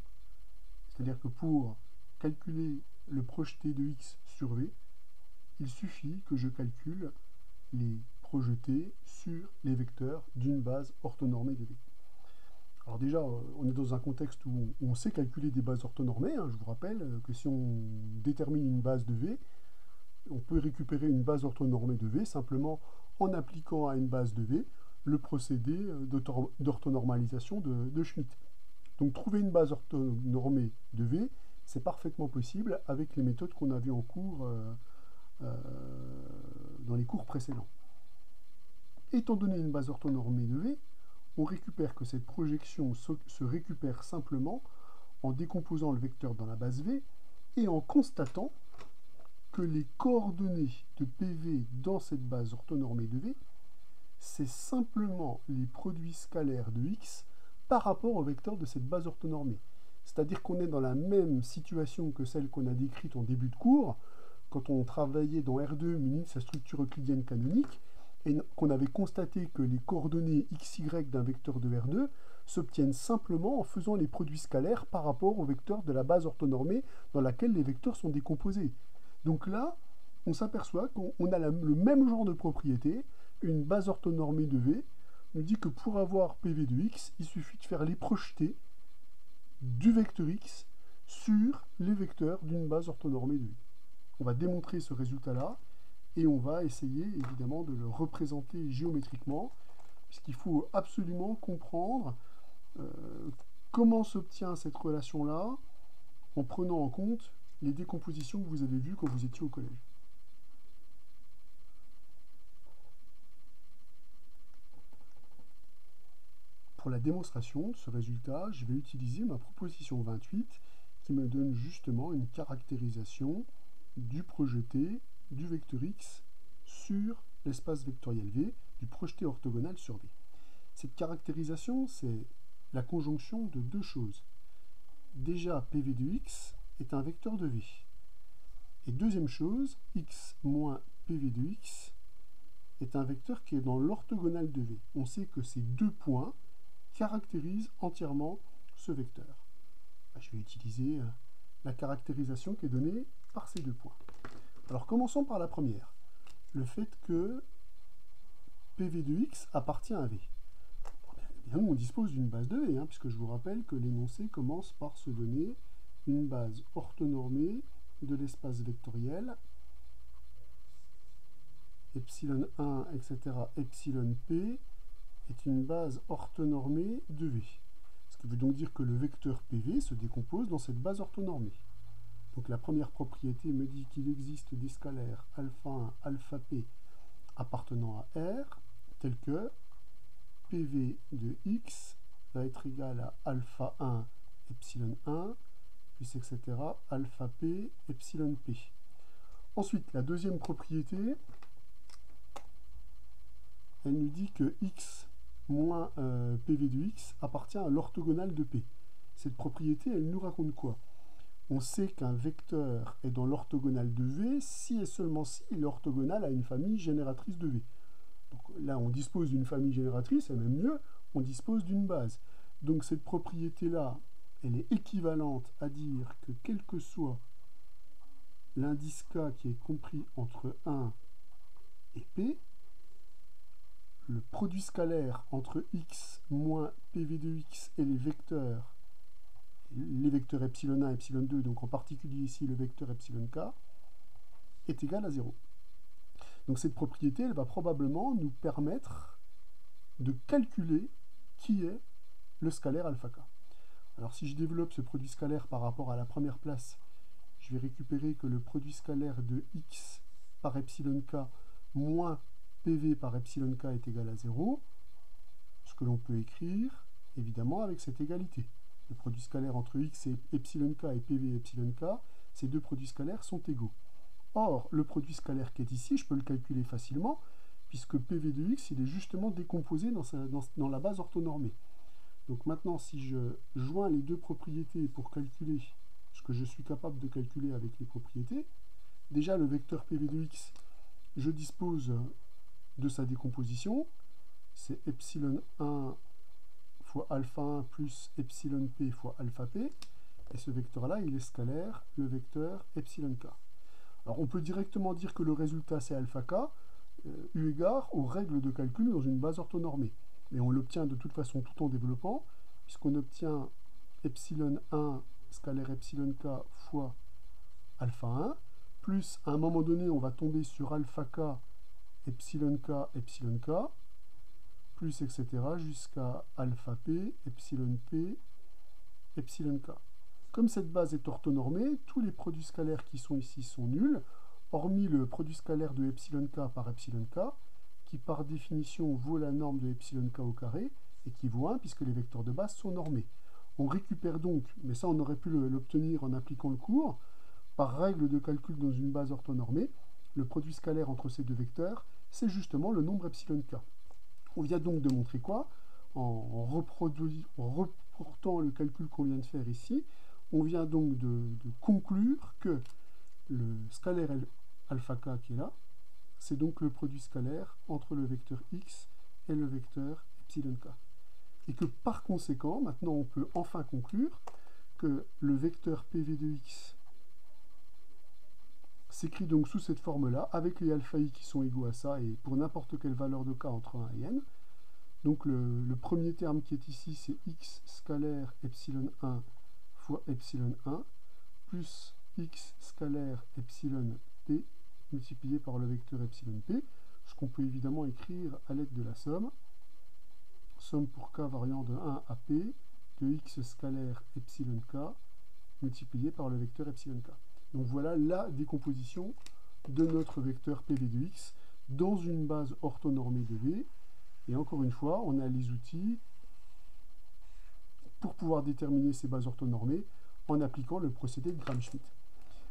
C'est-à-dire que pour calculer le projeté de x sur V, il suffit que je calcule les projetés sur les vecteurs d'une base orthonormée de V. Alors déjà, on est dans un contexte où on sait calculer des bases orthonormées. Je vous rappelle que si on détermine une base de V, on peut récupérer une base orthonormée de V simplement en appliquant à une base de V le procédé d'orthonormalisation de Schmitt. Donc trouver une base orthonormée de V, c'est parfaitement possible avec les méthodes qu'on a vues en cours dans les cours précédents. Étant donné une base orthonormée de V, on récupère que cette projection se récupère simplement en décomposant le vecteur dans la base V et en constatant que les coordonnées de PV dans cette base orthonormée de V, c'est simplement les produits scalaires de x par rapport au vecteur de cette base orthonormée. C'est-à-dire qu'on est dans la même situation que celle qu'on a décrite en début de cours, quand on travaillait dans R2 muni de sa structure euclidienne canonique, et qu'on avait constaté que les coordonnées xy d'un vecteur de R2 s'obtiennent simplement en faisant les produits scalaires par rapport au vecteur de la base orthonormée dans laquelle les vecteurs sont décomposés. Donc là, on s'aperçoit qu'on a le même genre de propriété. Une base orthonormée de V nous dit que pour avoir PV de x, il suffit de faire les projetés du vecteur x sur les vecteurs d'une base orthonormée de V. On va démontrer ce résultat-là et on va essayer évidemment de le représenter géométriquement, puisqu'il faut absolument comprendre comment s'obtient cette relation-là en prenant en compte les décompositions que vous avez vues quand vous étiez au collège. Pour la démonstration de ce résultat, je vais utiliser ma proposition 28 qui me donne justement une caractérisation du projeté du vecteur x sur l'espace vectoriel V, du projeté orthogonal sur V. Cette caractérisation, c'est la conjonction de deux choses. Déjà, PV de x est un vecteur de V. Et deuxième chose, x moins PV de x est un vecteur qui est dans l'orthogonale de V. On sait que ces deux points caractérisent entièrement ce vecteur. Je vais utiliser la caractérisation qui est donnée par ces deux points. Alors commençons par la première, le fait que PV de x appartient à V. Bien, on dispose d'une base de V, puisque je vous rappelle que l'énoncé commence par se donner une base orthonormée de l'espace vectoriel, epsilon 1, etc., epsilon p, est une base orthonormée de V. Ce qui veut donc dire que le vecteur PV se décompose dans cette base orthonormée. Donc la première propriété me dit qu'il existe des scalaires alpha 1, alpha p appartenant à R, tels que PV de x va être égal à alpha 1, epsilon 1, puis etc., alpha p, epsilon p. Ensuite, la deuxième propriété, elle nous dit que x moins PV de x appartient à l'orthogonale de P. Cette propriété, elle nous raconte quoi? On sait qu'un vecteur est dans l'orthogonale de V si et seulement si il est orthogonal à une famille génératrice de V. Donc là, on dispose d'une famille génératrice, et même mieux, on dispose d'une base. Donc cette propriété-là, elle est équivalente à dire que quel que soit l'indice K qui est compris entre 1 et P, le produit scalaire entre x moins PV de x et les vecteurs epsilon 1 et epsilon 2, donc en particulier ici le vecteur epsilon k, est égal à 0. Donc cette propriété, elle va probablement nous permettre de calculer qui est le scalaire alpha k. Alors si je développe ce produit scalaire par rapport à la première place, je vais récupérer que le produit scalaire de x par epsilon k moins PV par epsilon k est égal à 0, ce que l'on peut écrire évidemment avec cette égalité. Le produit scalaire entre x et epsilon k et PV et epsilon k, ces deux produits scalaires sont égaux. Or, le produit scalaire qui est ici, je peux le calculer facilement, puisque PV de x, il est justement décomposé dans la base orthonormée. Donc maintenant, si je joins les deux propriétés pour calculer ce que je suis capable de calculer avec les propriétés, déjà le vecteur PV de x, je dispose de sa décomposition, c'est epsilon 1 fois alpha 1 plus epsilon p fois alpha p, et ce vecteur-là, il est scalaire, le vecteur epsilon k. Alors on peut directement dire que le résultat c'est alpha k, eu égard aux règles de calcul dans une base orthonormée. Mais on l'obtient de toute façon tout en développant, puisqu'on obtient epsilon 1 scalaire epsilon k fois alpha 1, plus à un moment donné on va tomber sur alpha k, epsilon k, plus etc. jusqu'à alpha p, epsilon k. Comme cette base est orthonormée, tous les produits scalaires qui sont ici sont nuls, hormis le produit scalaire de epsilon k par epsilon k, qui par définition vaut la norme de epsilon k au carré, et qui vaut 1 puisque les vecteurs de base sont normés. On récupère donc, mais ça on aurait pu l'obtenir en appliquant le cours, par règle de calcul dans une base orthonormée, le produit scalaire entre ces deux vecteurs, c'est justement le nombre epsilon k. On vient donc de montrer quoi? En reportant le calcul qu'on vient de faire ici, on vient donc de conclure que le scalaire alpha k qui est là, c'est donc le produit scalaire entre le vecteur x et le vecteur epsilon k. Et que par conséquent, maintenant on peut enfin conclure que le vecteur PV de x s'écrit donc sous cette forme-là, avec les alpha i qui sont égaux à ça, et pour n'importe quelle valeur de k entre 1 et n. Donc le premier terme qui est ici, c'est x scalaire epsilon 1 fois epsilon 1, plus x scalaire epsilon p, multiplié par le vecteur epsilon p, ce qu'on peut évidemment écrire à l'aide de la somme. Somme pour k variant de 1 à p, de x scalaire epsilon k, multiplié par le vecteur epsilon k. Donc voilà la décomposition de notre vecteur PV de x dans une base orthonormée de V. Et encore une fois, on a les outils pour pouvoir déterminer ces bases orthonormées en appliquant le procédé de Gram-Schmidt.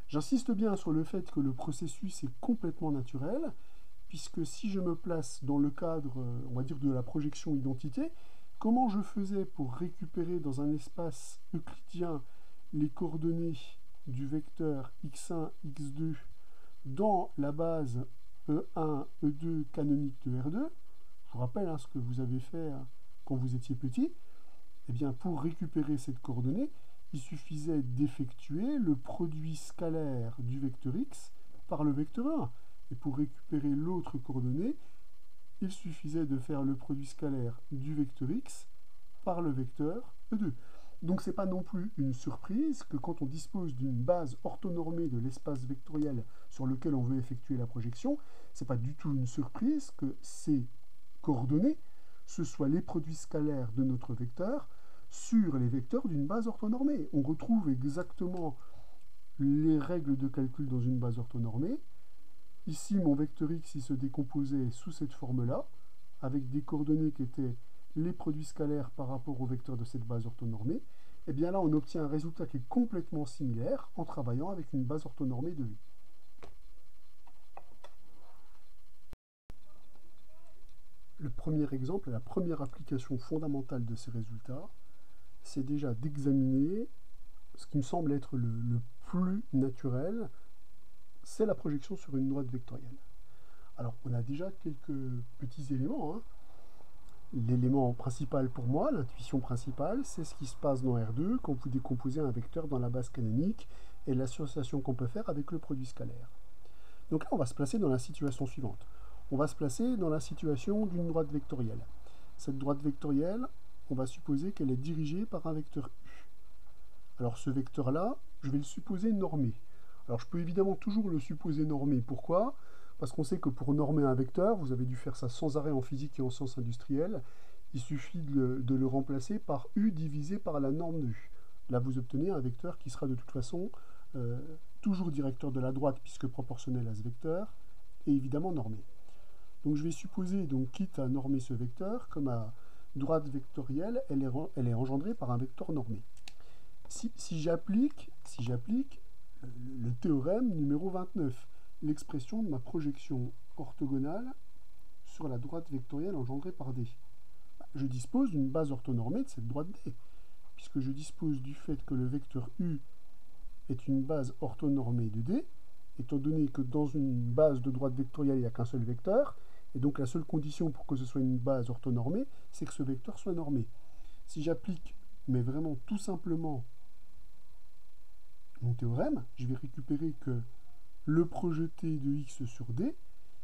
J'insiste bien sur le fait que le processus est complètement naturel, puisque si je me place dans le cadre, on va dire, de la projection identité, comment je faisais pour récupérer dans un espace euclidien les coordonnées du vecteur x1, x2 dans la base E1, E2 canonique de R2, je vous rappelle ce que vous avez fait quand vous étiez petit, eh bien pour récupérer cette coordonnée, il suffisait d'effectuer le produit scalaire du vecteur x par le vecteur 1. Et pour récupérer l'autre coordonnée, il suffisait de faire le produit scalaire du vecteur x par le vecteur E2. Donc ce n'est pas non plus une surprise que quand on dispose d'une base orthonormée de l'espace vectoriel sur lequel on veut effectuer la projection, ce n'est pas du tout une surprise que ces coordonnées, ce soient les produits scalaires de notre vecteur sur les vecteurs d'une base orthonormée. On retrouve exactement les règles de calcul dans une base orthonormée. Ici, mon vecteur x il se décomposait sous cette forme-là, avec des coordonnées qui étaient les produits scalaires par rapport au vecteur de cette base orthonormée. Et bien là, on obtient un résultat qui est complètement similaire en travaillant avec une base orthonormée de V. Le premier exemple, la première application fondamentale de ces résultats, c'est déjà d'examiner ce qui me semble être le plus naturel, c'est la projection sur une droite vectorielle. Alors, on a déjà quelques petits éléments. L'élément principal pour moi, l'intuition principale, c'est ce qui se passe dans R2 quand vous décomposez un vecteur dans la base canonique et l'association qu'on peut faire avec le produit scalaire. Donc là, on va se placer dans la situation suivante. On va se placer dans la situation d'une droite vectorielle. Cette droite vectorielle, on va supposer qu'elle est dirigée par un vecteur U. Alors ce vecteur-là, je vais le supposer normé. Alors je peux évidemment toujours le supposer normé. Pourquoi ? Parce qu'on sait que pour normer un vecteur, vous avez dû faire ça sans arrêt en physique et en sciences industrielles, il suffit de le remplacer par U divisé par la norme de U. Là, vous obtenez un vecteur qui sera de toute façon toujours directeur de la droite, puisque proportionnel à ce vecteur, et évidemment normé. Donc je vais supposer, donc, quitte à normer ce vecteur, que ma droite vectorielle, elle est engendrée par un vecteur normé. Si j'applique le théorème numéro 29, l'expression de ma projection orthogonale sur la droite vectorielle engendrée par D, je dispose d'une base orthonormée de cette droite D, puisque je dispose du fait que le vecteur U est une base orthonormée de D, étant donné que dans une base de droite vectorielle, il n'y a qu'un seul vecteur, et donc la seule condition pour que ce soit une base orthonormée, c'est que ce vecteur soit normé. Si j'applique, mais vraiment tout simplement, mon théorème, je vais récupérer que le projeté de x sur D,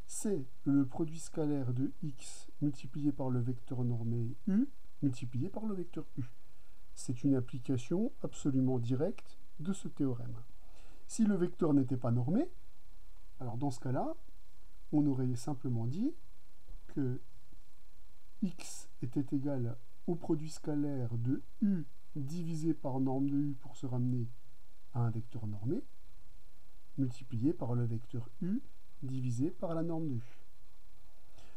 c'est le produit scalaire de x multiplié par le vecteur normé U multiplié par le vecteur U. C'est une application absolument directe de ce théorème. Si le vecteur n'était pas normé, alors dans ce cas-là, on aurait simplement dit que x était égal au produit scalaire de U divisé par norme de U pour se ramener à un vecteur normé, multiplié par le vecteur U divisé par la norme de U.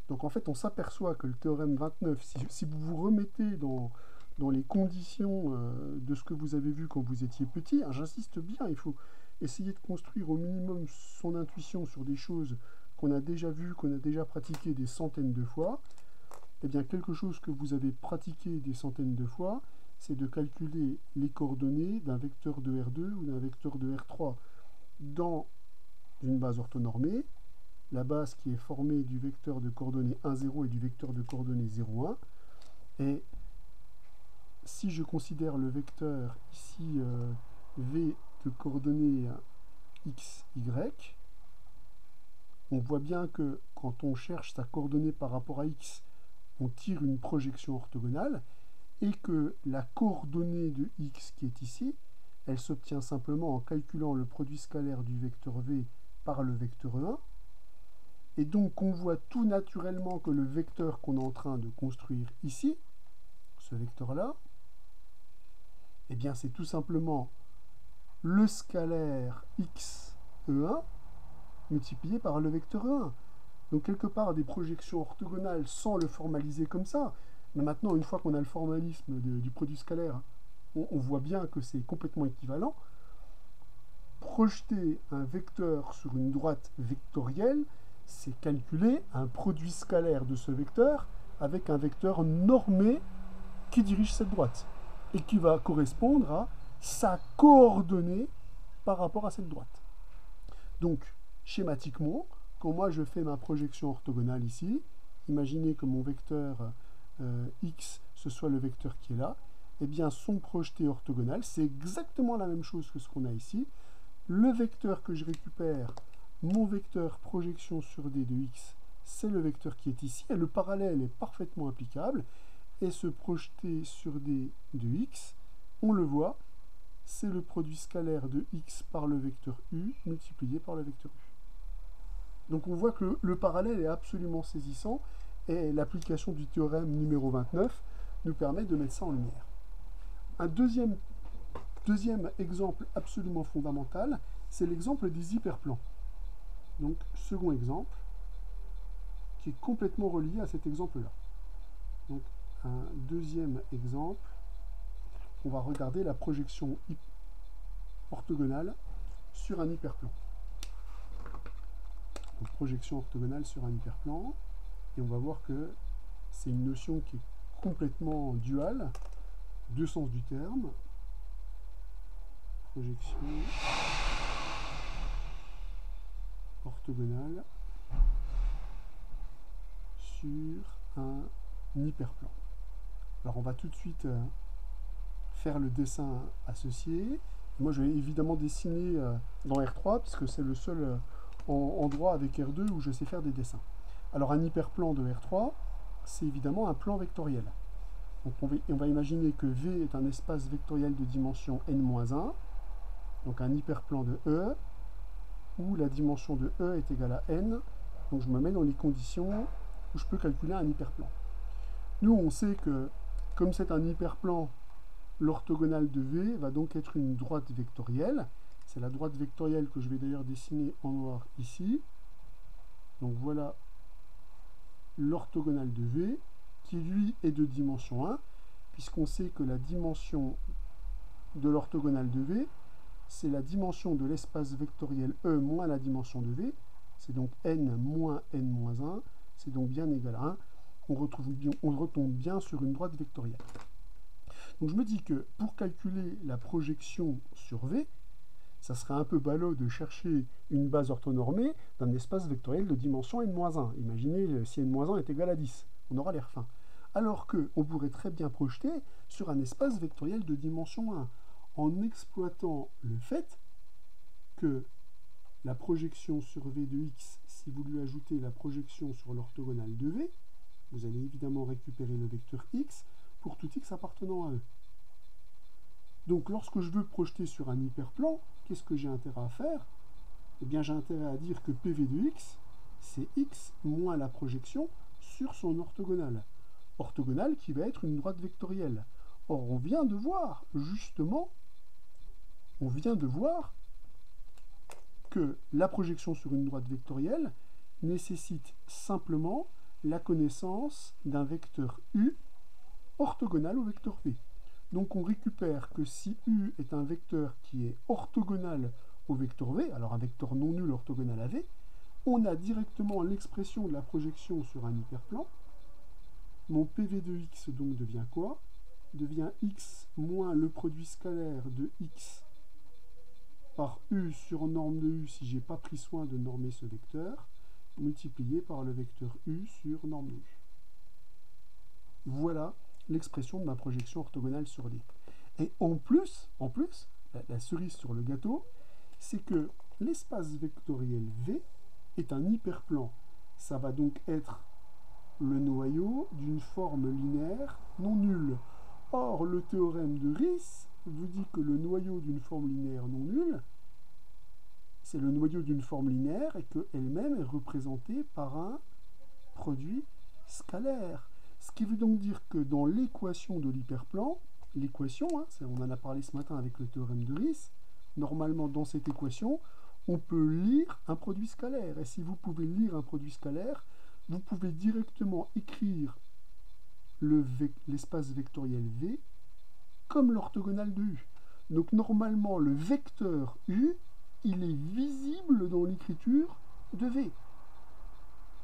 Donc en fait, on s'aperçoit que le théorème 29, si vous vous remettez dans les conditions de ce que vous avez vu quand vous étiez petit, hein, j'insiste bien, il faut essayer de construire au minimum son intuition sur des choses qu'on a déjà vues, qu'on a déjà pratiquées des centaines de fois. Eh bien, quelque chose que vous avez pratiqué des centaines de fois, c'est de calculer les coordonnées d'un vecteur de R2 ou d'un vecteur de R3 dans une base orthonormée, la base qui est formée du vecteur de coordonnées 1, 0 et du vecteur de coordonnées 0, 1. Et si je considère le vecteur ici V de coordonnées x, y, on voit bien que quand on cherche sa coordonnée par rapport à x, on tire une projection orthogonale, et que la coordonnée de x qui est ici, elle s'obtient simplement en calculant le produit scalaire du vecteur V par le vecteur 1. Et donc on voit tout naturellement que le vecteur qu'on est en train de construire ici, ce vecteur-là, eh bien c'est tout simplement le scalaire x E1 multiplié par le vecteur E1. Donc quelque part des projections orthogonales sans le formaliser comme ça. Mais maintenant, une fois qu'on a le formalisme du produit scalaire, on voit bien que c'est complètement équivalent. Projeter un vecteur sur une droite vectorielle, c'est calculer un produit scalaire de ce vecteur avec un vecteur normé qui dirige cette droite et qui va correspondre à sa coordonnée par rapport à cette droite. Donc, schématiquement, quand moi je fais ma projection orthogonale ici, imaginez que mon vecteur x, ce soit le vecteur qui est là, eh bien son projeté orthogonal, c'est exactement la même chose que ce qu'on a ici. Le vecteur que je récupère, mon vecteur projection sur D de x, c'est le vecteur qui est ici, et le parallèle est parfaitement applicable, et ce projeté sur D de x, on le voit, c'est le produit scalaire de x par le vecteur u multiplié par le vecteur u. Donc on voit que le parallèle est absolument saisissant, et l'application du théorème numéro 29 nous permet de mettre ça en lumière. Un deuxième exemple absolument fondamental, c'est l'exemple des hyperplans. Donc, second exemple, qui est complètement relié à cet exemple-là. Donc, un deuxième exemple, on va regarder la projection orthogonale sur un hyperplan. Donc, projection orthogonale sur un hyperplan, et on va voir que c'est une notion qui est complètement duale, deux sens du terme. Projection orthogonale sur un hyperplan. Alors on va tout de suite faire le dessin associé. Moi je vais évidemment dessiner dans R3 puisque c'est le seul endroit avec R2 où je sais faire des dessins. Alors un hyperplan de R3, c'est évidemment un plan vectoriel. Donc on va imaginer que V est un espace vectoriel de dimension n-1, donc un hyperplan de E, où la dimension de E est égale à n. Donc je me mets dans les conditions où je peux calculer un hyperplan. Nous, on sait que, comme c'est un hyperplan, l'orthogonale de V va donc être une droite vectorielle. C'est la droite vectorielle que je vais d'ailleurs dessiner en noir ici. Donc voilà l'orthogonale de V, qui lui est de dimension 1, puisqu'on sait que la dimension de l'orthogonale de V, c'est la dimension de l'espace vectoriel E moins la dimension de V. C'est donc n moins n moins 1. C'est donc bien égal à 1. On retombe bien sur une droite vectorielle. Donc je me dis que pour calculer la projection sur V, ça serait un peu ballot de chercher une base orthonormée d'un espace vectoriel de dimension n-1. Imaginez si n-1 est égal à 10, on aura l'air fin. Alors qu'on pourrait très bien projeter sur un espace vectoriel de dimension 1, en exploitant le fait que la projection sur V de x, si vous lui ajoutez la projection sur l'orthogonale de V, vous allez évidemment récupérer le vecteur x pour tout x appartenant à E. Donc lorsque je veux projeter sur un hyperplan, qu'est-ce que j'ai intérêt à faire? Eh bien j'ai intérêt à dire que PV de x, c'est x moins la projection sur son orthogonale. Orthogonale qui va être une droite vectorielle. Or on vient de voir, justement, que la projection sur une droite vectorielle nécessite simplement la connaissance d'un vecteur u orthogonal au vecteur v. Donc on récupère que si u est un vecteur qui est orthogonal au vecteur v, alors un vecteur non nul orthogonal à v, on a directement l'expression de la projection sur un hyperplan. Mon PV de x donc devient quoi? Devient x moins le produit scalaire de x par u sur norme de u si je n'ai pas pris soin de normer ce vecteur, multiplié par le vecteur u sur norme de u. Voilà l'expression de ma projection orthogonale sur D. Et en plus, la cerise sur le gâteau, c'est que l'espace vectoriel V est un hyperplan. Ça va donc être le noyau d'une forme linéaire non nulle. Or, le théorème de Riesz vous dit que le noyau d'une forme linéaire non nulle, c'est le noyau d'une forme linéaire et qu'elle-même est représentée par un produit scalaire. Ce qui veut donc dire que dans l'équation de l'hyperplan, l'équation, on en a parlé ce matin avec le théorème de Riesz, normalement dans cette équation, on peut lire un produit scalaire. Et si vous pouvez lire un produit scalaire, vous pouvez directement écrire l'espace vectoriel V comme l'orthogonale de U. Donc normalement, le vecteur U, il est visible dans l'écriture de V.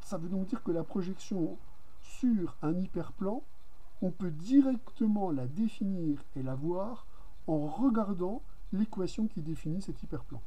Ça veut donc dire que la projection sur un hyperplan, on peut directement la définir et la voir en regardant l'équation qui définit cet hyperplan.